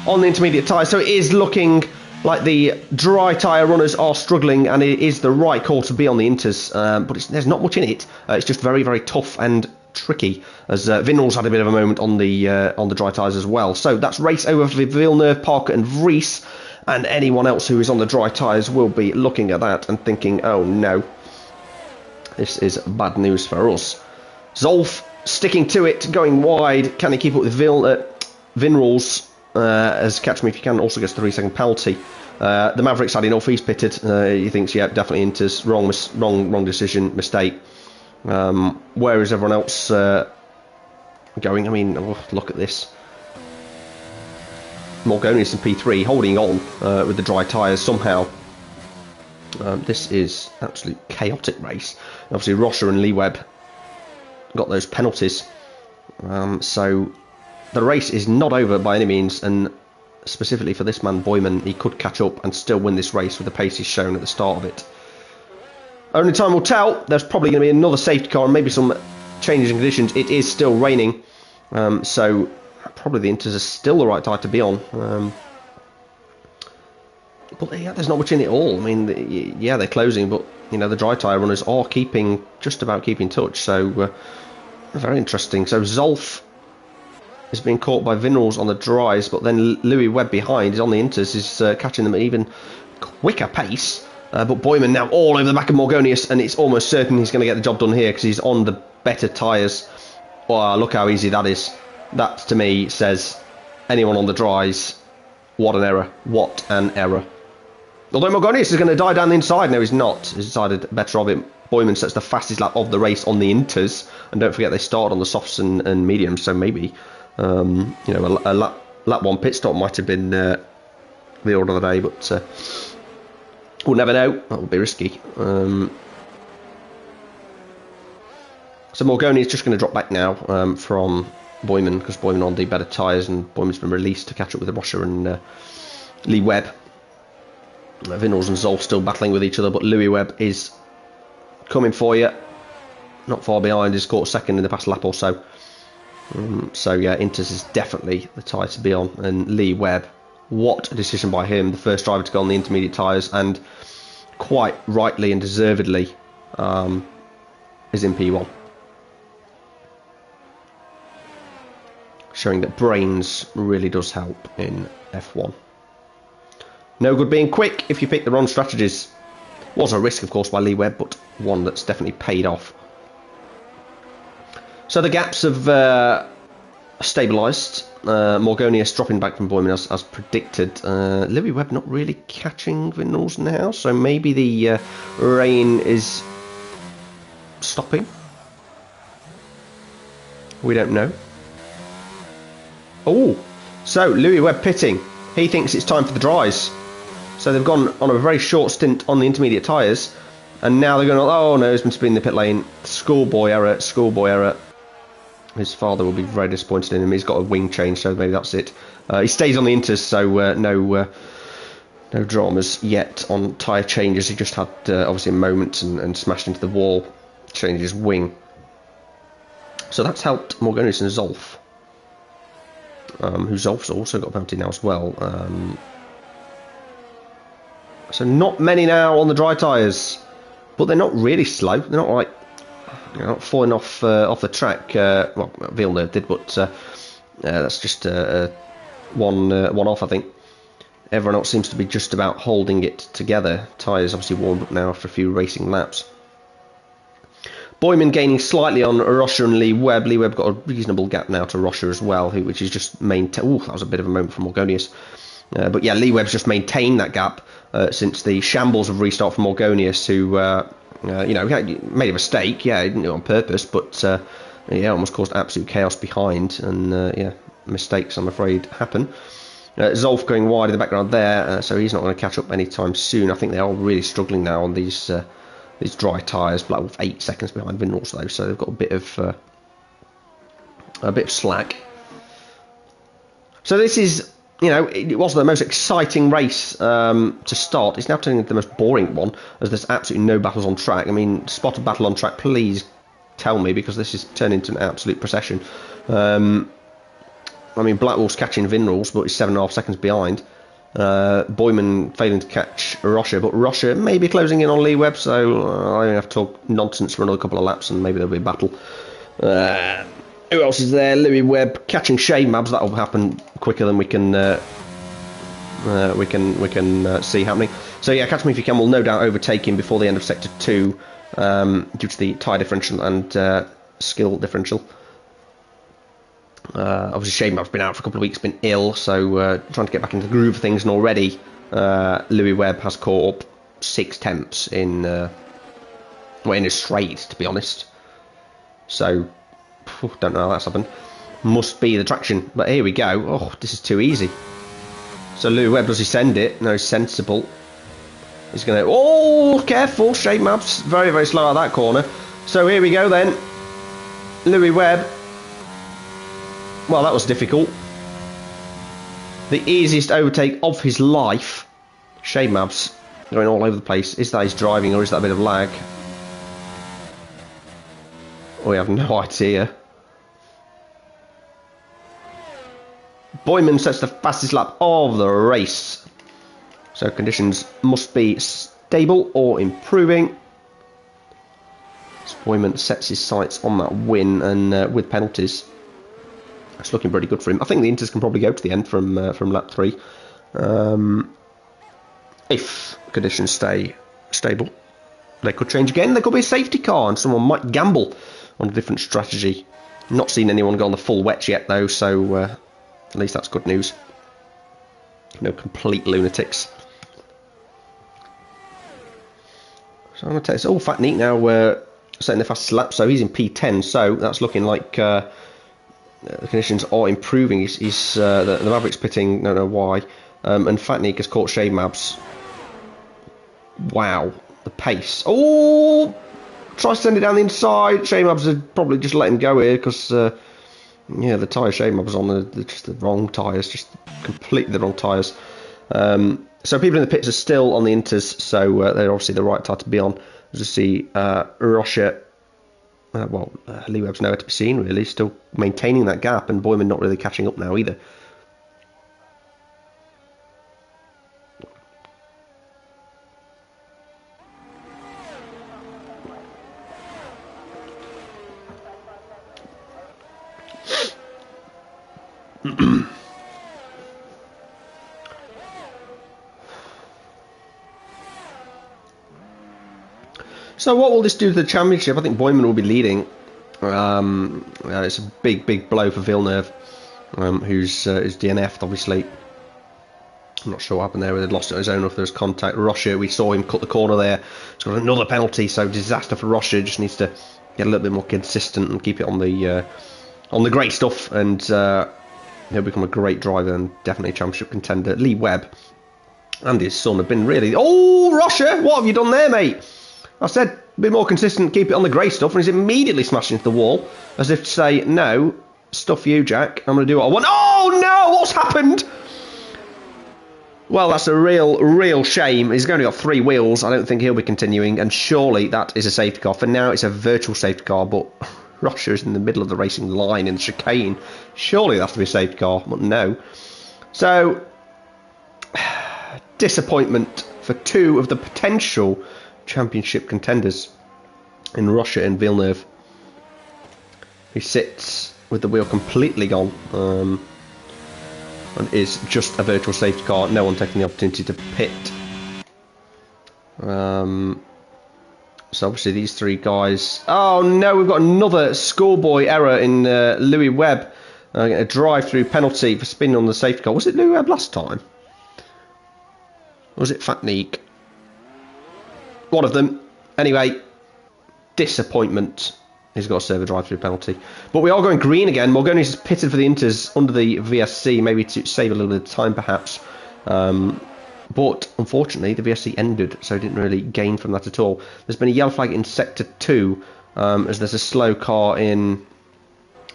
on the intermediate tyre. So it is looking like the dry tyre runners are struggling, and it is the right call to be on the Inters. But there's not much in it. It's just very, very tough and tricky, as Vinals had a bit of a moment on the dry tyres as well. So that's race over for Villeneuve, Parker and Vries, and anyone else who is on the dry tyres will be looking at that and thinking, oh no, this is bad news for us. Zolf sticking to it, going wide. Can he keep up with Vinrals? As Catch Me If You Can also gets the 3-second penalty. The Mavericks had enough. He's pitted. He thinks, yeah, definitely Inters. Wrong decision, mistake. Where is everyone else going? I mean, look at this. Morgonius in P3 holding on with the dry tyres somehow. This is absolute chaotic race. Obviously, Rocher and Lee Webb got those penalties, so the race is not over by any means, and specifically for this man Boyman, he could catch up and still win this race with the pace he's shown at the start of it. Only time will tell. There's probably going to be another safety car and maybe some changes in conditions. It is still raining, so probably the Inters are still the right tyre to be on, but yeah, there's not much in it all. I mean, yeah, they're closing, but you know, the dry tyre runners are just about keeping touch, so very interesting. So Zolf is being caught by Vinals on the dries, but then Louis Webb behind is on the Inters, is catching them at even quicker pace. But Boyman now all over the back of Morgonius, and it's almost certain he's going to get the job done here because he's on the better tyres. Oh, look how easy that is. That, to me, says anyone on the dries, what an error. What an error. Although Morgonius is going to die down the inside. No, he's not. He's decided better of it. Boyman sets the fastest lap of the race on the Inters, and don't forget they start on the softs and mediums, so maybe you know, a lap 1 pit stop might have been the order of the day, but... We'll never know. That would be risky. But yeah, there's not much in it all. I mean, yeah, they're closing, but you know, the dry tyre runners are keeping just about keeping touch. So very interesting. So Zolf is being caught by Vinals on the dries, but then Louis Webb behind is on the Inters, is catching them at even quicker pace. But Boyman now all over the back of Morgonius, and it's almost certain he's going to get the job done here because he's on the better tyres. That, to me, says anyone on the dries, what an error. Although Morgonius is going to die down the inside. No, he's not. He's decided better of it. Boyman sets the fastest lap of the race on the Inters, and don't forget they start on the softs and mediums, so maybe you know, a lap 1 pit stop might have been the order of the day, but we'll never know. That would be risky. So Morgoni is just going to drop back now from Boyman, because Boyman on the better tyres, and Boyman's been released to catch up with Rocha and Lee Webb. Vinals and Zolf still battling with each other, but Louis Webb is coming for you. Not far behind, he's caught second in the past lap or so. So yeah, Inters is definitely the tyre to be on. And Lee Webb, what a decision by him, the first driver to go on the intermediate tyres, and quite rightly and deservedly is in P1. Showing that brains really does help in F1. No good being quick if you pick the wrong strategies. Was a risk, of course, by Lee Webb, but one that's definitely paid off. So the gaps have stabilised. Morgonius dropping back from Boyman as predicted. Louis Webb not really catching Vinals now, so maybe the rain is stopping. We don't know. Oh, so Louis Webb pitting. He thinks it's time for the dries. So they've gone on a very short stint on the intermediate tyres, and now they're going, oh no, he's been spinning the pit lane. Schoolboy error, schoolboy error. His father will be very disappointed in him. He's got a wing change, so maybe that's it. He stays on the Inters, so no dramas yet on tyre changes. He just had obviously a moment and smashed into the wall, changed his wing. So that's helped Morgonius and Zolf. Who Zolf's also got a penalty now as well. So not many now on the dry tyres, but they're not really slow. They're not like not falling off the track. Well, Villeneuve did, but that's just one off, I think. Everyone else seems to be just about holding it together. Tyres obviously warmed up now after a few racing laps. Boyman gaining slightly on Rocha and Lee Webb. Lee Webb got a reasonable gap now to Rocha as well, which is just maintained. Oh, that was a bit of a moment from Morgonius. But yeah, Lee Webb's just maintained that gap since the shambles of restart from Morgonius, who you know, made a mistake. Yeah, he didn't do it on purpose, but yeah, almost caused absolute chaos behind. And yeah, mistakes, I'm afraid, happen. Zolf going wide in the background there, so he's not going to catch up anytime soon. I think they are really struggling now on these dry tyres. Black Wolf 8 seconds behind Vinals though, so they've got a bit of slack. So this is, you know, it wasn't the most exciting race to start. It's now turning into the most boring one, as there's absolutely no battles on track. I mean, spot a battle on track, please tell me, because this is turning into an absolute procession. I mean, Black Wolf's catching Vinals, but he's 7.5 seconds behind. Boyman failing to catch Rocha, but Rocha may be closing in on Lee Webb, so I have to talk nonsense for another couple of laps, and maybe there'll be a battle. Who else is there? Louis Webb catching Shade Mabs. That'll happen quicker than we can see happening. So yeah, Catch Me If You Can will no doubt overtake him before the end of Sector 2 due to the tyre differential and skill differential. Obviously Shade Mab's been out for a couple of weeks, been ill, so trying to get back into the groove of things, and already Louis Webb has caught up 6 temps in a straight, to be honest. So don't know how that's happened. Must be the traction, but here we go. Oh, this is too easy. So Louis Webb, does he send it? No, sensible. He's going to... Oh, careful. Shade Mab's very, very slow out that corner. So here we go then. Louis Webb. Well, that was difficult. The easiest overtake of his life. Shade Mab's going all over the place. Is that his driving, or is that a bit of lag? We have no idea. Boyman sets the fastest lap of the race. So conditions must be stable or improving. So Boyman sets his sights on that win, and with penalties, it's looking pretty good for him. I think the Inters can probably go to the end from lap 3. If conditions stay stable. They could change again. There could be a safety car, and someone might gamble on a different strategy. Not seen anyone go on the full wet yet, though, so at least that's good news. No complete lunatics. So I'm going to take this. Oh, Fat Neat now setting the fastest lap, so he's in P10, so that's looking like the conditions are improving. He's the Maverick's pitting, don't know why, and Fat Neat has caught Shade Mabs. Wow, the pace. Oh! tries to send it down the inside. Shame-Abs would probably just let him go here because, yeah, the tyre Shame-Abs on the just the wrong tyres, just completely the wrong tyres. So people in the pits are still on the Inters, so they're obviously the right tyre to be on. As you see, Roche, Lee Webb's nowhere to be seen really, still maintaining that gap, and Boyman not really catching up now either. So what will this do to the championship? I think Boyman will be leading. It's a big blow for Villeneuve, who's DNF'd obviously. I'm not sure what happened there, whether they'd lost it on his own or if there was contact. Roche, we saw him cut the corner there. He's got another penalty, so disaster for Roche. Just needs to get a little bit more consistent and keep it on the great stuff, and he'll become a great driver and definitely a championship contender. Lee Webb and his son have been really... Oh, Roche, what have you done there, mate? I said, be more consistent, keep it on the grey stuff, and he's immediately smashed into the wall, as if to say, no, stuff you, Jack, I'm going to do what I want. Oh, no, what's happened? Well, that's a real shame. He's only got 3 wheels. I don't think he'll be continuing, and surely that is a safety car. For now, it's a virtual safety car, but Roche is in the middle of the racing line in the chicane. Surely that has to be a safety car, but no. So, disappointment for 2 of the potential championship contenders in Roche and Villeneuve, who sits with the wheel completely gone, and is just a virtual safety car. No one taking the opportunity to pit. So obviously these 3 guys... Oh no, we've got another schoolboy error in Louis Webb. A drive-through penalty for spinning on the safety car. Was it Louis Webb last time? Or was it Fatnik? One of them. Anyway, disappointment. He's got to serve a drive-through penalty. But we are going green again. Morgoni's pitted for the Inters under the VSC, maybe to save a little bit of time perhaps. But unfortunately, the VSC ended, so didn't really gain from that at all. There's been a yellow flag in Sector 2, as there's a slow car in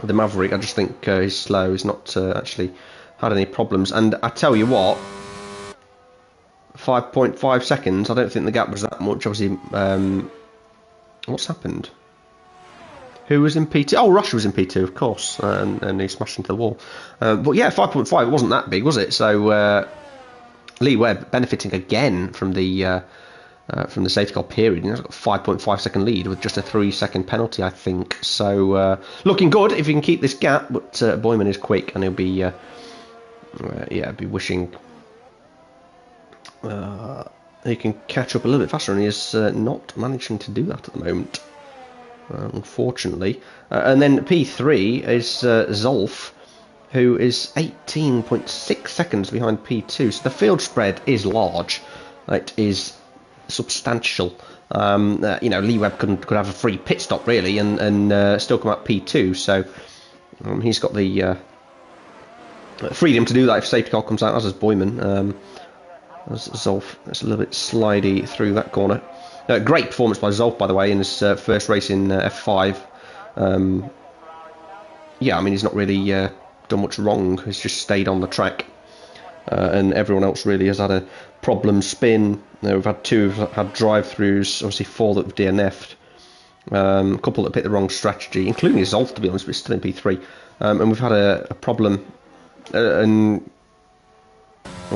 the Maverick. I just think he's slow. He's not actually had any problems. And I tell you what, 5.5 seconds, I don't think the gap was that much. Obviously, what's happened? Who was in P2? Oh, Roche was in P2, of course, and he smashed into the wall. But yeah, 5.5, it wasn't that big, was it? So Lee Webb benefiting again from the safety car period. He's got a 5.5 second lead with just a 3-second penalty, I think. So looking good if he can keep this gap, but Boyman is quick, and he'll be be wishing he can catch up a little bit faster, and he is not managing to do that at the moment. Unfortunately. And then P3 is Zolf, who is 18.6 seconds behind P2. So the field spread is large. It is substantial. Lee Webb could have a free pit stop, really, and still come out P2. So he's got the freedom to do that if safety car comes out, as is Boyman. As Zolf, it's a little bit slidey through that corner. Great performance by Zolf, by the way, in his first race in F5. He's not really done much wrong. He's just stayed on the track. And everyone else really has had a problem spin. We've had 2 who've had drive-throughs, obviously 4 that have DNF'd. A couple that picked the wrong strategy, including Zolf, to be honest, but still in P3. And we've had a problem,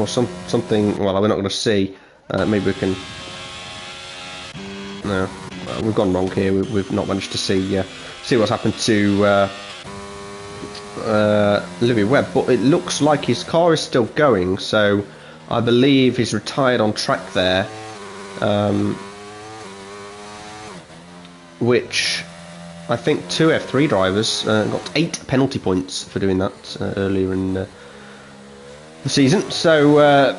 something, well, we're not going to see. Maybe we can... No, we've gone wrong here. We've not managed to see what's happened to Louis Webb, but it looks like his car is still going, so I believe he's retired on track there, which I think 2 F3 drivers got 8 penalty points for doing that earlier in the season, so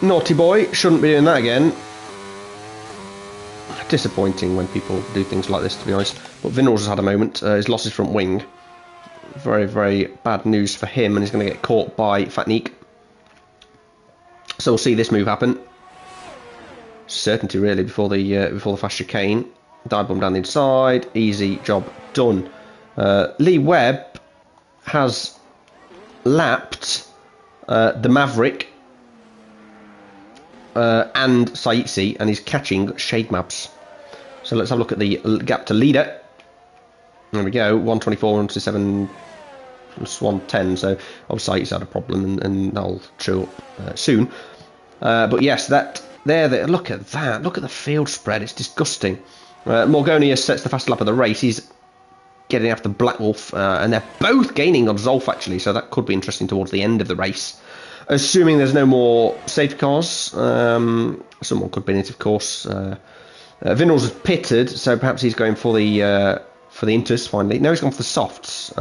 naughty boy, shouldn't be doing that again. Disappointing when people do things like this, to be honest. But Vinals has had a moment. He's lost his front wing. Very, very bad news for him, and he's going to get caught by Fatnik. So we'll see this move happen. Certainty, really, before the fast chicane. Dive bomb down the inside. Easy job done. Lee Webb has lapped the Maverick and Saitsi, and he's catching shade maps. So let's have a look at the gap to leader. There we go, 124, 127, 110. So obviously he's had a problem, and that'll show up soon. But yes, that there. Look at that. Look at the field spread. It's disgusting. Morgonius sets the fastest lap of the race. He's getting after Black Wolf, and they're both gaining on Zolf actually. So that could be interesting towards the end of the race. Assuming there's no more safety cars, someone could be in it, of course. Vinrals has pitted, so perhaps he's going for the Inters finally. No, he's gone for the softs.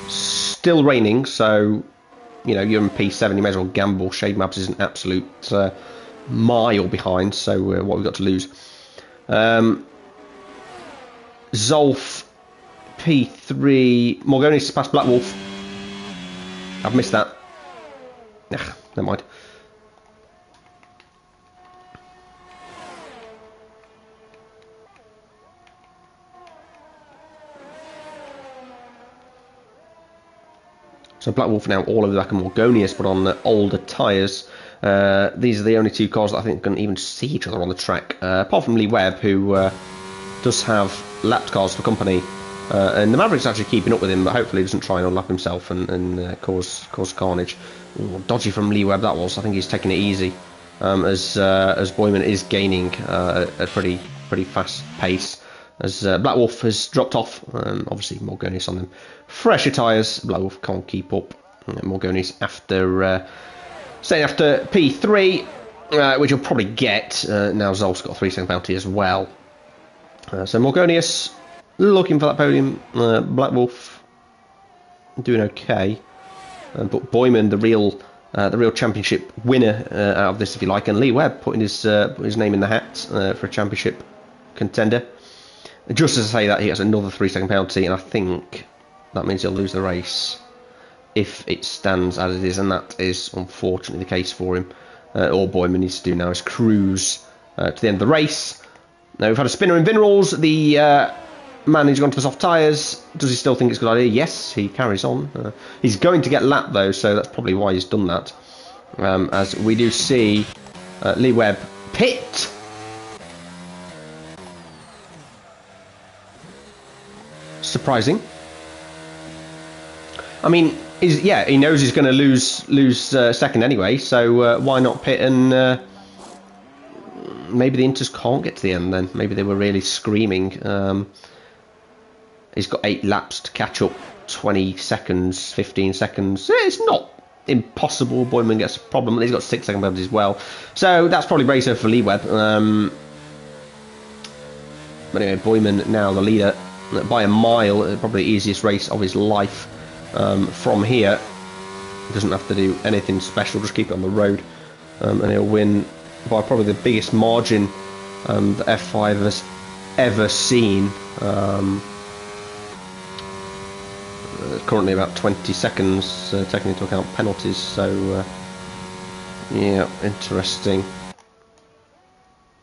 Still raining, so you know you're in P7. You may as well gamble. Shade Maps is an absolute mile behind. So what we've got to lose. Zolf P3. Morgonius past Black Wolf. I've missed that. Never mind. So Black Wolf now all over the back of Morgonius, but on the older tyres. These are the only two cars that I think can even see each other on the track. Apart from Lee Webb, who does have lapped cars for company. And the Maverick's actually keeping up with him, but hopefully he doesn't try and unlap himself and cause carnage. Ooh, dodgy from Lee Webb that was. I think he's taking it easy, as Boyman is gaining a pretty fast pace. As Black Wolf has dropped off, obviously Morgonius on them. Fresher tyres, Black Wolf can't keep up. Morgonius after staying after P3, which you'll probably get. Now Zolf's got a 3-second penalty as well. So Morgonius looking for that podium. Black Wolf doing okay, but Boyman, the real championship winner out of this, if you like, and Lee Webb putting his name in the hat for a championship contender. Just as I say that, he has another 3-second penalty, and I think that means he'll lose the race if it stands as it is, and that is unfortunately the case for him. All Boyman needs to do now is cruise to the end of the race. Now we've had a spinner in Vinrals. The man who's gone to the soft tyres, does he still think it's a good idea? Yes, he carries on. He's going to get lapped though, so that's probably why he's done that. As we do see Lee Webb pit. Surprising. I mean, he knows he's going to lose second anyway, so why not pit and maybe the Inters can't get to the end then. Maybe they were really screaming. He's got 8 laps to catch up, 20 seconds, 15 seconds. It's not impossible. Boyman gets a problem. He's got 6-second penalties as well. So that's probably bracer for Lee Webb. But anyway, Boyman now the leader by a mile. Probably the easiest race of his life from here. He doesn't have to do anything special, just keep it on the road. And he'll win by probably the biggest margin that F5 has ever seen. Currently about 20 seconds, taking into account penalties, so yeah, interesting.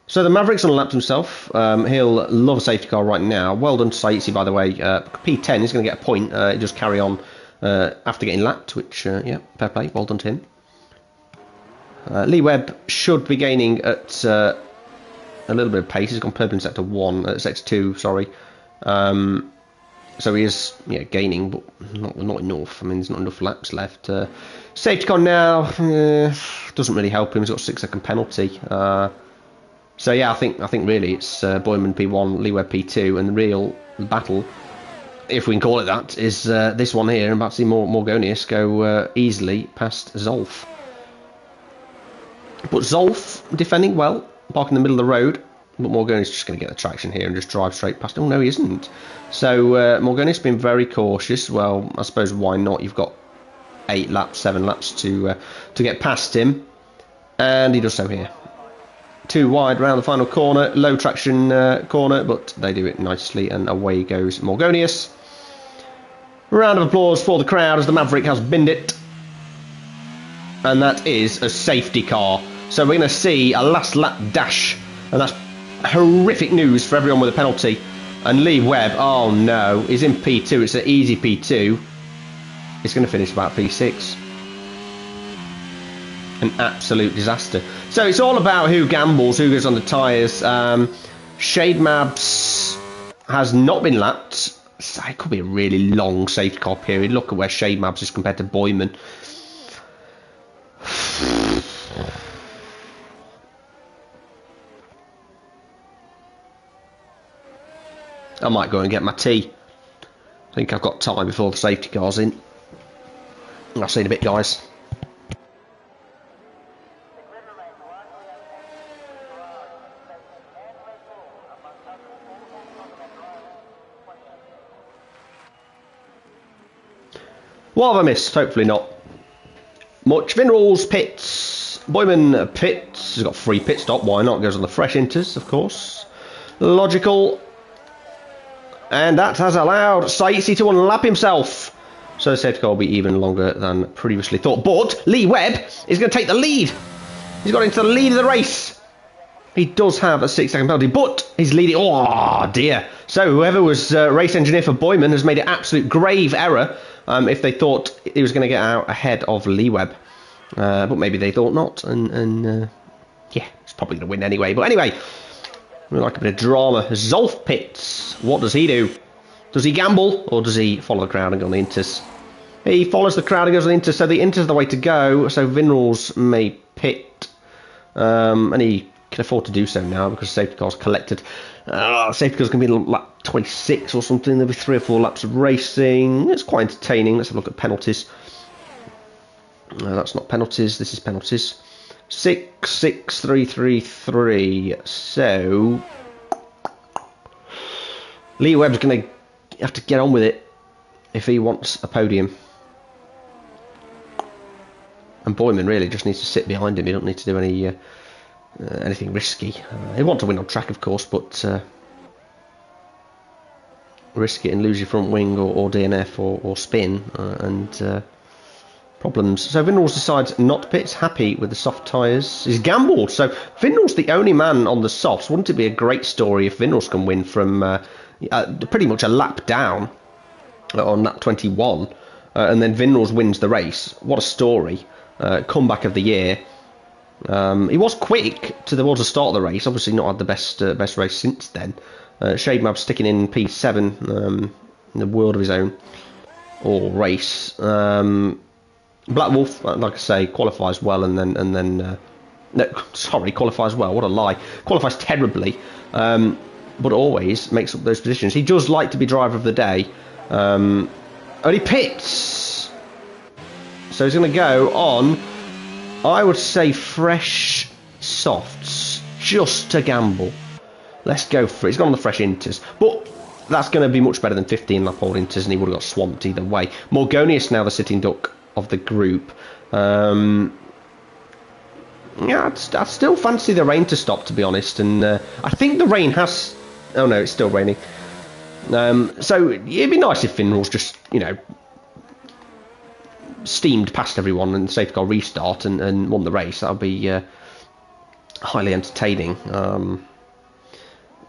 So the Maverick's unlapped himself. He'll love a safety car right now. Well done to Saitsi, by the way. P10 is going to get a point. He just carry on after getting lapped, which, yeah, fair play. Well done to him. Lee Webb should be gaining at a little bit of pace. He's gone purple in sector 1, sector 2, sorry. So he is, yeah, gaining, but not enough. I mean, there's not enough laps left. Safety car now doesn't really help him. He's got a 6-second penalty. So yeah, I think really it's Boyman P1, Lee Webb P2, and the real battle, if we can call it that, is this one here. I'm about to see Morgonius go easily past Zolf. But Zolf defending well, parking in the middle of the road. But Morgonius is just going to get the traction here and just drive straight past. Oh no, he isn't. So Morgonius has been very cautious. Well, I suppose why not? You've got 8 laps, 7 laps to get past him, and he does so here. 2 wide round the final corner, low traction corner, but they do it nicely, and away goes Morgonius. Round of applause for the crowd as the Maverick has binned it, and that is a safety car. So we're going to see a last lap dash, and that's horrific news for everyone with a penalty. And Lee Webb, oh no, he's in P2. It's an easy P2. He's going to finish about P6. An absolute disaster. So it's all about who gambles, who goes on the tyres. Shade Mabs has not been lapped. So it could be a really long safety car period. Look at where Shade Mabs is compared to Boyman. I might go and get my tea. I think I've got time before the safety car's in. I'll see you in a bit, guys. What have I missed? Hopefully not much. Vinrals pits. Boyman pits. He's got free pit stop. Why not? Goes on the fresh inters, of course. Logical. And that has allowed Saitsi to unlap himself. So the safety car will be even longer than previously thought. But Lee Webb is going to take the lead. He's got into the lead of the race. He does have a 6-second penalty, but he's leading. Oh dear. So whoever was race engineer for Boyman has made an absolute grave error if they thought he was going to get out ahead of Lee Webb. But maybe they thought not. And yeah, he's probably going to win anyway. But anyway, we like a bit of drama. Zolf pits. What does he do? Does he gamble or does he follow the crowd and go on the inters? He follows the crowd and goes on the inters. So the inters are the way to go. So Vinrals may pit. And he can afford to do so now because safety car's collected. Safety car's going to be in lap 26 or something. There'll be 3 or 4 laps of racing. It's quite entertaining. Let's have a look at penalties. That's not penalties. This is penalties. 6, 6, 3, 3, 3. So Lee Webb's going to have to get on with it if he wants a podium. And Boyman really just needs to sit behind him. He don't need to do any anything risky. He wants to win on track, of course, but risk it and lose your front wing or DNF or spin and problems. So Vinrals decides not to pit. He's happy with the soft tyres. He's gambled. So Vinrals the only man on the softs. Wouldn't it be a great story if Vinrals can win from pretty much a lap down on lap 21 and then Vinrals wins the race? What a story. Comeback of the year. He was quick towards the start of the race. Obviously not had the best race since then. Shade Mab sticking in P7 in the world of his own all race. Black Wolf, like I say, qualifies well and then no, sorry, qualifies well. What a lie. Qualifies terribly, but always makes up those positions. He does like to be driver of the day. And he pits. So he's going to go on, I would say, fresh softs, just to gamble. Let's go for it. He's gone on the fresh inters, but that's going to be much better than 15 lap old inters, and he would have got swamped either way. Morgonius now the sitting duck of the group. Yeah, I'd still fancy the rain to stop, to be honest, and I think the rain has... Oh no, it's still raining. So it'd be nice if Vinrals just, you know, steamed past everyone and the safety car restart and won the race. That would be highly entertaining.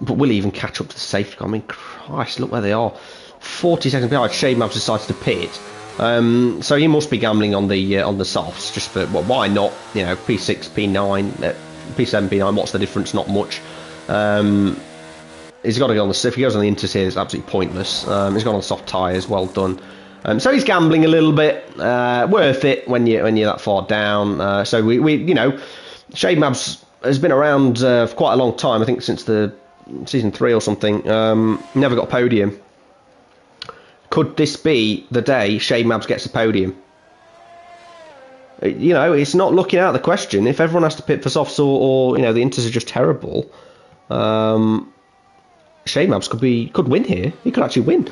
But will he even catch up to the safety car? I mean, Christ, look where they are. 40 seconds behind. Shade Mavs decides to pit. So he must be gambling on the softs, just for, well, why not? You know, P6, P9, P7, P9. What's the difference? Not much. He's got to go on the. If he goes on the inters here, it's absolutely pointless. He's gone on soft tyres. Well done. So he's gambling a little bit. Worth it when you're that far down. So we you know, Shade Mabs has been around for quite a long time. I think since the season 3 or something. Never got a podium. Could this be the day Shade Mabs gets a podium? You know, it's not looking out of the question. If everyone has to pit for softs or you know, the inters are just terrible, Shade Mabs could win here. He could actually win.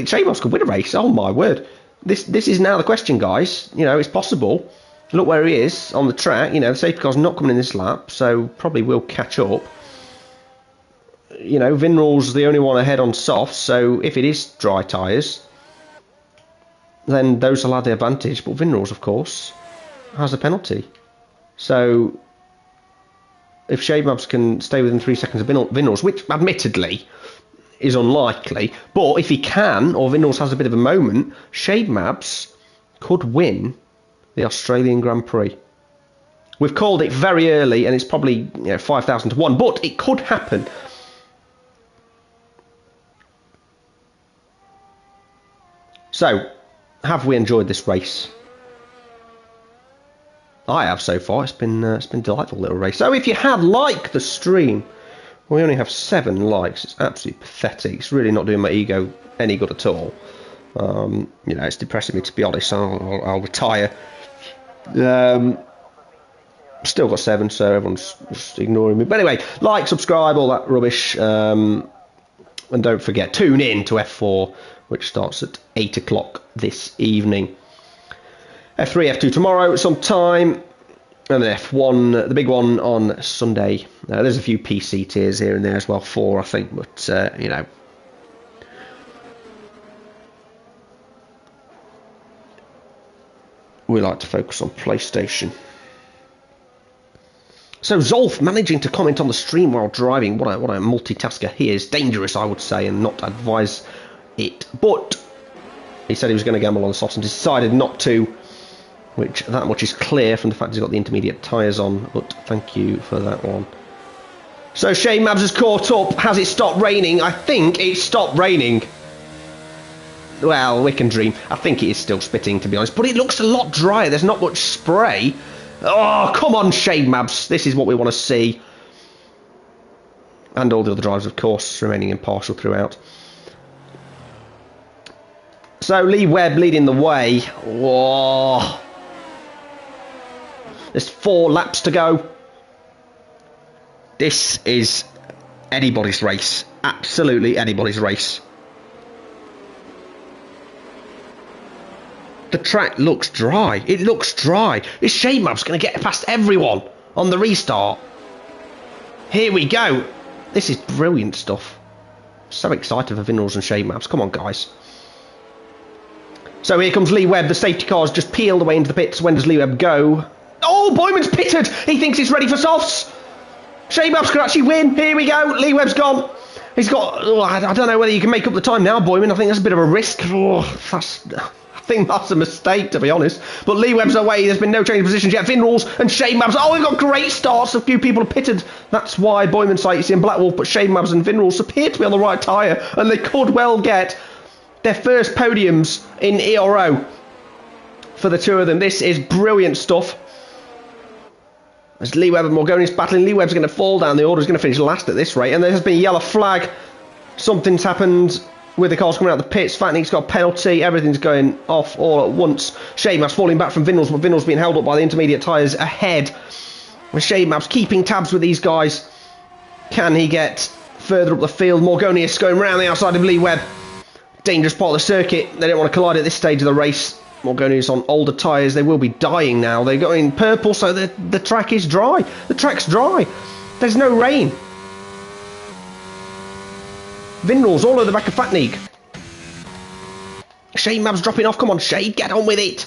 Shade Mabs could win a race. Oh my word! This is now the question, guys. You know, it's possible. Look where he is on the track. You know, the safety car's not coming in this lap, so probably will catch up. You know, Vinrals the only one ahead on softs, so if it is dry tyres, then those will have the advantage. But Vinrals, of course, has a penalty. So if Shade Mabs can stay within 3 seconds of Vinals, which admittedly is unlikely, but if he can, or Vinals has a bit of a moment, Shade Mabs could win the Australian Grand Prix. We've called it very early, and it's probably 5,000 to 1, but it could happen. So, have we enjoyed this race? I have so far. It's been a delightful little race. So if you have, like the stream. We only have 7 likes. It's absolutely pathetic. It's really not doing my ego any good at all. It's depressing me, to be honest. I'll retire. Still got 7, so everyone's just ignoring me. But anyway, like, subscribe, all that rubbish. And don't forget, tune in to F4, which starts at 8 o'clock this evening. F3, F2 tomorrow sometime. And then F1, the big one on Sunday. There's a few PC tiers here and there as well, 4 I think, but we like to focus on PlayStation. So Zolf managing to comment on the stream while driving. What a multitasker he is. Dangerous, I would say, and not advise it. But he said he was going to gamble on the softs and decided not to. Which, that much is clear from the fact he's got the intermediate tyres on, but thank you for that one. So Shane Mabs has caught up. Has it stopped raining? I think it stopped raining. Well, we can dream. I think it is still spitting, to be honest, but it looks a lot drier. There's not much spray. Oh, come on, Shane Mabs. This is what we want to see. And all the other drivers, of course, remaining impartial throughout. So Lee Webb leading the way. Whoa. There's 4 laps to go. This is anybody's race. Absolutely anybody's race. The track looks dry. It looks dry. This Shade Map's going to get past everyone on the restart. Here we go. This is brilliant stuff. So excited for Vinals and Shade Maps. Come on, guys. So here comes Lee Webb. The safety car's just peeled away into the pits. When does Lee Webb go? Oh, Boyman's pitted. He thinks he's ready for softs. Shade Maps could actually win. Here we go. Lee Webb's gone. He's got... Oh, I don't know whether you can make up the time now, Boyman. I think that's a bit of a risk. Oh, I think that's a mistake, to be honest. But Lee Webb's away. There's been no change of positions yet. Vinals and Shade Maps. Oh, we've got great starts. A few people have pitted. That's why Boyman cites in Black Wolf. But Shade Maps and Vinals appear to be on the right tyre. And they could well get their first podiums in Ero for the two of them. This is brilliant stuff. As Lee Webb and Morgonius battling, Lee Webb's going to fall down the order. He's going to finish last at this rate. And there has been a yellow flag. Something's happened with the cars coming out of the pits. Fatnick's got a penalty. Everything's going off all at once. Shade Maps falling back from Vinals, but Vinals being held up by the intermediate tyres ahead. With Shade Maps keeping tabs with these guys. Can he get further up the field? Morgonius going round the outside of Lee Webb. Dangerous part of the circuit. They don't want to collide at this stage of the race. Morgonius on older tyres. They will be dying now. They're going purple, so the track is dry. The track's dry. There's no rain. Vinals all over the back of Fatnick. Shade Mab's dropping off. Come on, Shade, get on with it.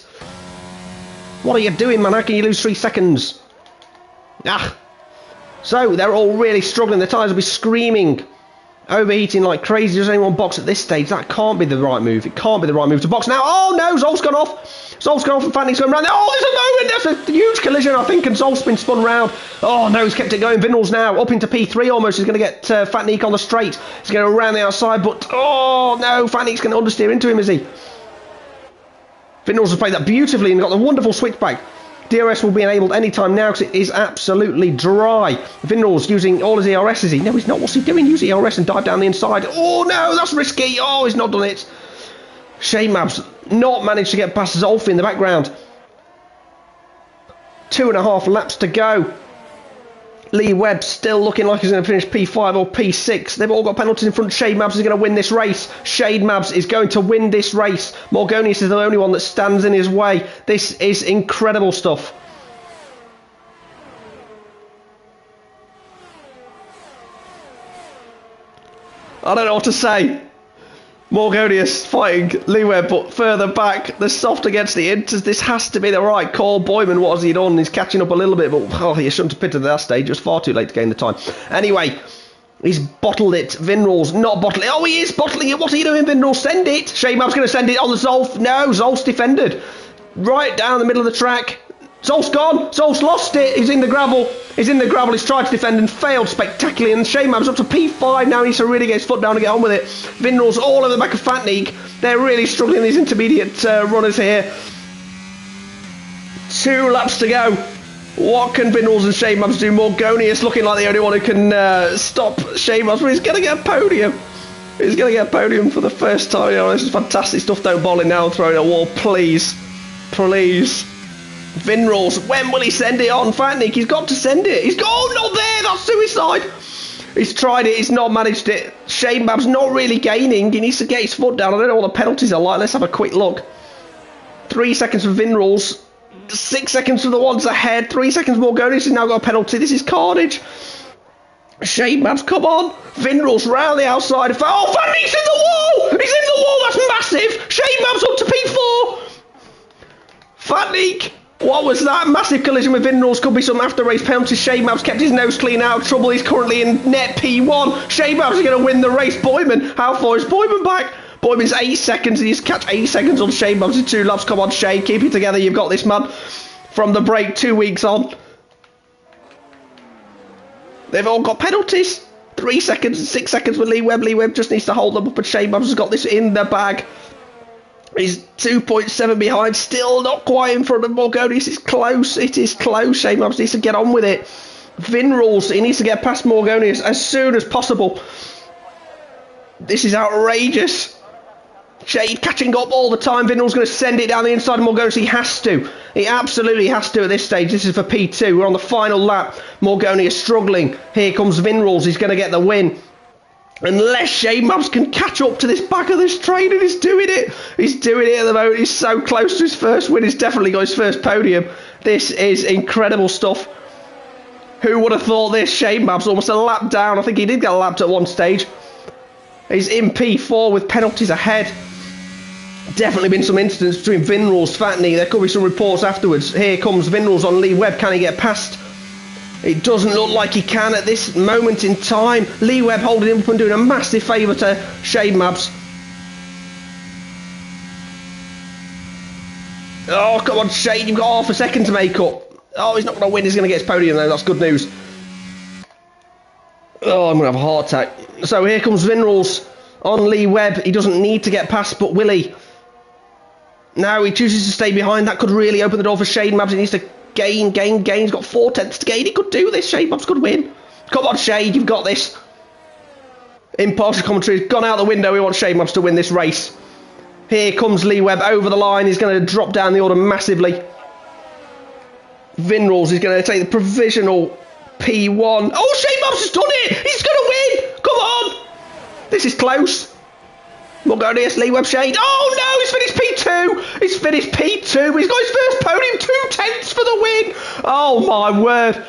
What are you doing, man? How can you lose 3 seconds? Ah. So they're all really struggling. The tyres will be screaming. Overheating like crazy. Does anyone box at this stage? That can't be the right move. It can't be the right move to box now. Oh no, Zolf's gone off. Zolf's gone off and Fatnick's going round. Oh, there's a moment. That's a huge collision, I think, and Zolf's been spun round. Oh no, he's kept it going. Vinals now up into P3 almost. He's going to get Fatnick on the straight. He's going to go around the outside, but oh no, Fatnick's going to understeer into him, is he? Vinals has played that beautifully and got the wonderful switchback. DRS will be enabled anytime now because it is absolutely dry. Vinals using all his ERS, is he? No, he's not. What's he doing? Use ERS and dive down the inside. Oh, no, that's risky. Oh, he's not done it. Shade Mab's not managed to get past Zolf in the background. 2.5 laps to go. Lee Webb still looking like he's going to finish P5 or P6. They've all got penalties in front. Shade Mabs is going to win this race. Shade Mabs is going to win this race. Morgonius is the only one that stands in his way. This is incredible stuff. I don't know what to say. Morgonius fighting Lee Webb, but further back. The soft against the inters. This has to be the right call. Boyman, what has he done? He's catching up a little bit, but he shouldn't have pitted at that stage. It was far too late to gain the time. Anyway, he's bottled it. Vinral's not bottling it. Oh, he is bottling it. What are you doing, Vinral? Send it. Shaymab's going to send it on the Zolf. No, Zolf's defended. Right down the middle of the track. Zolf's gone. Zolf's lost it. He's in the gravel. He's in the gravel. He's tried to defend and failed spectacularly. And Shaymab's up to P5 now. He needs to really get his foot down and get on with it. Vinral's all over the back of Fatnik. They're really struggling, these intermediate runners here. 2 laps to go. What can Vinral's and Shaymab's do? Morgonius looking like the only one who can stop Shaymab's, but he's going to get a podium. He's going to get a podium for the first time. You know, this is fantastic stuff. Don't bowl it now and throw it at a wall, please. Please. Vinral's, when will he send it on? Fatnik, he's got to send it. He's got, oh, not there, that's suicide. He's tried it, he's not managed it. Shaymab's not really gaining. He needs to get his foot down. I don't know what the penalties are like. Let's have a quick look. 3 seconds for Vinral's. 6 seconds for the ones ahead. 3 seconds more going. He's now got a penalty. This is carnage. Shaymab's, come on. Vinral's round the outside. Oh, Fatnik's in the wall. He's in the wall. That's massive. Shaymab's up to P4. Fatnik. What was that? Massive collision with Vinral's. Could be some after-race penalties. Shaymab's kept his nose clean, out of trouble. He's currently in net P1. Shaymab's going to win the race. Boyman, how far is Boyman back? Boyman's 8 seconds. He's catch 8 seconds on Shaymab's in 2 laps. Come on, Shay, keep it together. You've got this, man. From the break, 2 weeks on. They've all got penalties. 3 seconds and 6 seconds with Lee Webb. Lee Webb just needs to hold them up, but Shaymab's has got this in the bag. He's 2.7 behind, still not quite in front of Morgonius. It's close, it is close. Shaymab's needs to get on with it. Vinral's, he needs to get past Morgonius as soon as possible. This is outrageous. Shade catching up all the time. Vinral's going to send it down the inside of Morgonius. He has to. He absolutely has to at this stage. This is for P2. We're on the final lap. Morgonius struggling. Here comes Vinral's. He's going to get the win. Unless Shaymab's can catch up to this back of this train, and he's doing it. He's doing it at the moment. He's so close to his first win. He's definitely got his first podium. This is incredible stuff. Who would have thought this? Shaymab's almost a lap down. I think he did get lapped at one stage. He's in P4 with penalties ahead. Definitely been some incidents between Vinral's, Fatnik. There could be some reports afterwards. Here comes Vinral's on Lee Webb. Can he get past? It doesn't look like he can at this moment in time. Lee Webb holding him up and doing a massive favour to Shaymab's. Oh, come on, Shade. You've got half a second to make up. Oh, he's not going to win. He's going to get his podium, though. That's good news. Oh, I'm going to have a heart attack. So here comes Vinral's on Lee Webb. He doesn't need to get past, but will he? Now he chooses to stay behind. That could really open the door for Shaymab's. He needs to gain. He's got 4 tenths to gain. He could do this. Shaymab's could win. Come on, Shade, you've got this. Impartial commentary has gone out the window. We want Shaymab's to win this race. Here comes Lee Webb over the line. He's going to drop down the order massively. Vinral's is going to take the provisional P1. Oh, Shaymab's has done it. He's going to win. Come on. This is close. Morgonius, Lee Webb, Shade. Oh no, he's finished P2. He's finished P2. He's got his first podium, 2 tenths for the win. Oh my word.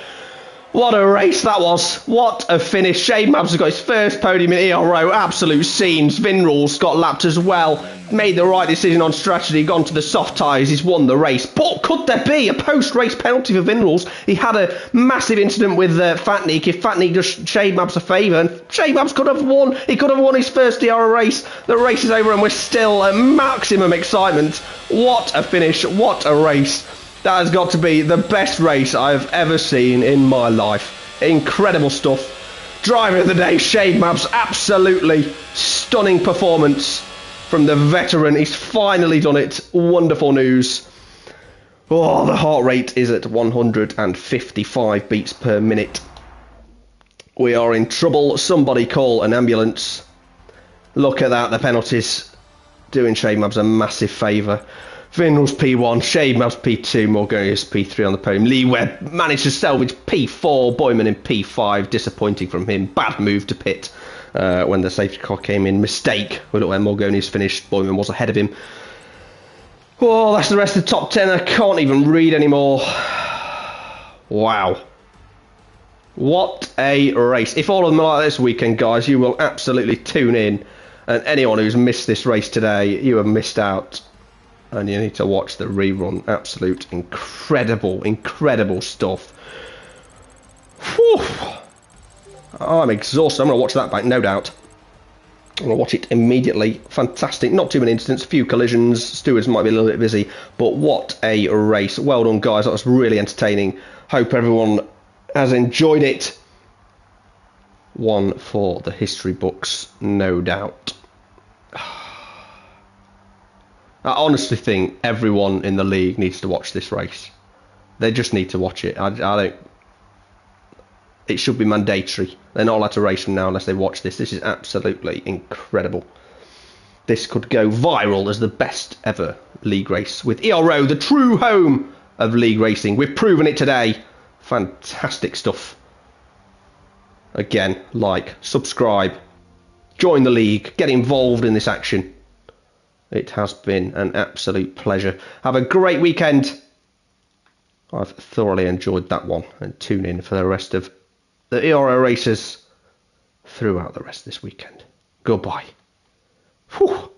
What a race that was. What a finish. Shaymab's has got his first podium in Ero. Absolute scenes. Vinral's got lapped as well. Made the right decision on strategy. Gone to the soft tyres. He's won the race. But could there be a post-race penalty for Vinral's? He had a massive incident with Fatnik. If Fatnik does Shaymab's a favour, and Shaymab's could have won. He could have won his first Ero race. The race is over and we're still at maximum excitement. What a finish. What a race. That has got to be the best race I've ever seen in my life. Incredible stuff. Driver of the day, Shaymab's, absolutely stunning performance from the veteran. He's finally done it. Wonderful news. Oh, the heart rate is at 155 beats per minute. We are in trouble. Somebody call an ambulance. Look at that, the penalties. Doing Shaymab's a massive favour. Vinral's P1, Shaymab's P2, Morgonius P3 on the podium. Lee Webb managed to salvage P4, Boyman in P5, disappointing from him. Bad move to pit when the safety car came in. Mistake. We look where Morgonius finished, Boyman was ahead of him. Oh, that's the rest of the top 10. I can't even read anymore. Wow. What a race. If all of them are like this weekend, guys, you will absolutely tune in And anyone who's missed this race today, you have missed out. And you need to watch the rerun. Absolute incredible, incredible stuff. Whew. I'm exhausted. I'm going to watch that back, no doubt. I'm going to watch it immediately. Fantastic. Not too many incidents, a few collisions. Stewards might be a little bit busy. But what a race. Well done, guys. That was really entertaining. Hope everyone has enjoyed it. One for the history books, no doubt. I honestly think everyone in the league needs to watch this race. They just need to watch it. I don't... It should be mandatory. They're not allowed to race from now unless they watch this. This is absolutely incredible. This could go viral as the best ever league race with Ero, the true home of league racing. We've proven it today. Fantastic stuff. Again, like, subscribe, join the league, get involved in this action. It has been an absolute pleasure. Have a great weekend. I've thoroughly enjoyed that one, and tune in for the rest of the Ero races throughout the rest of this weekend. Goodbye. Whew.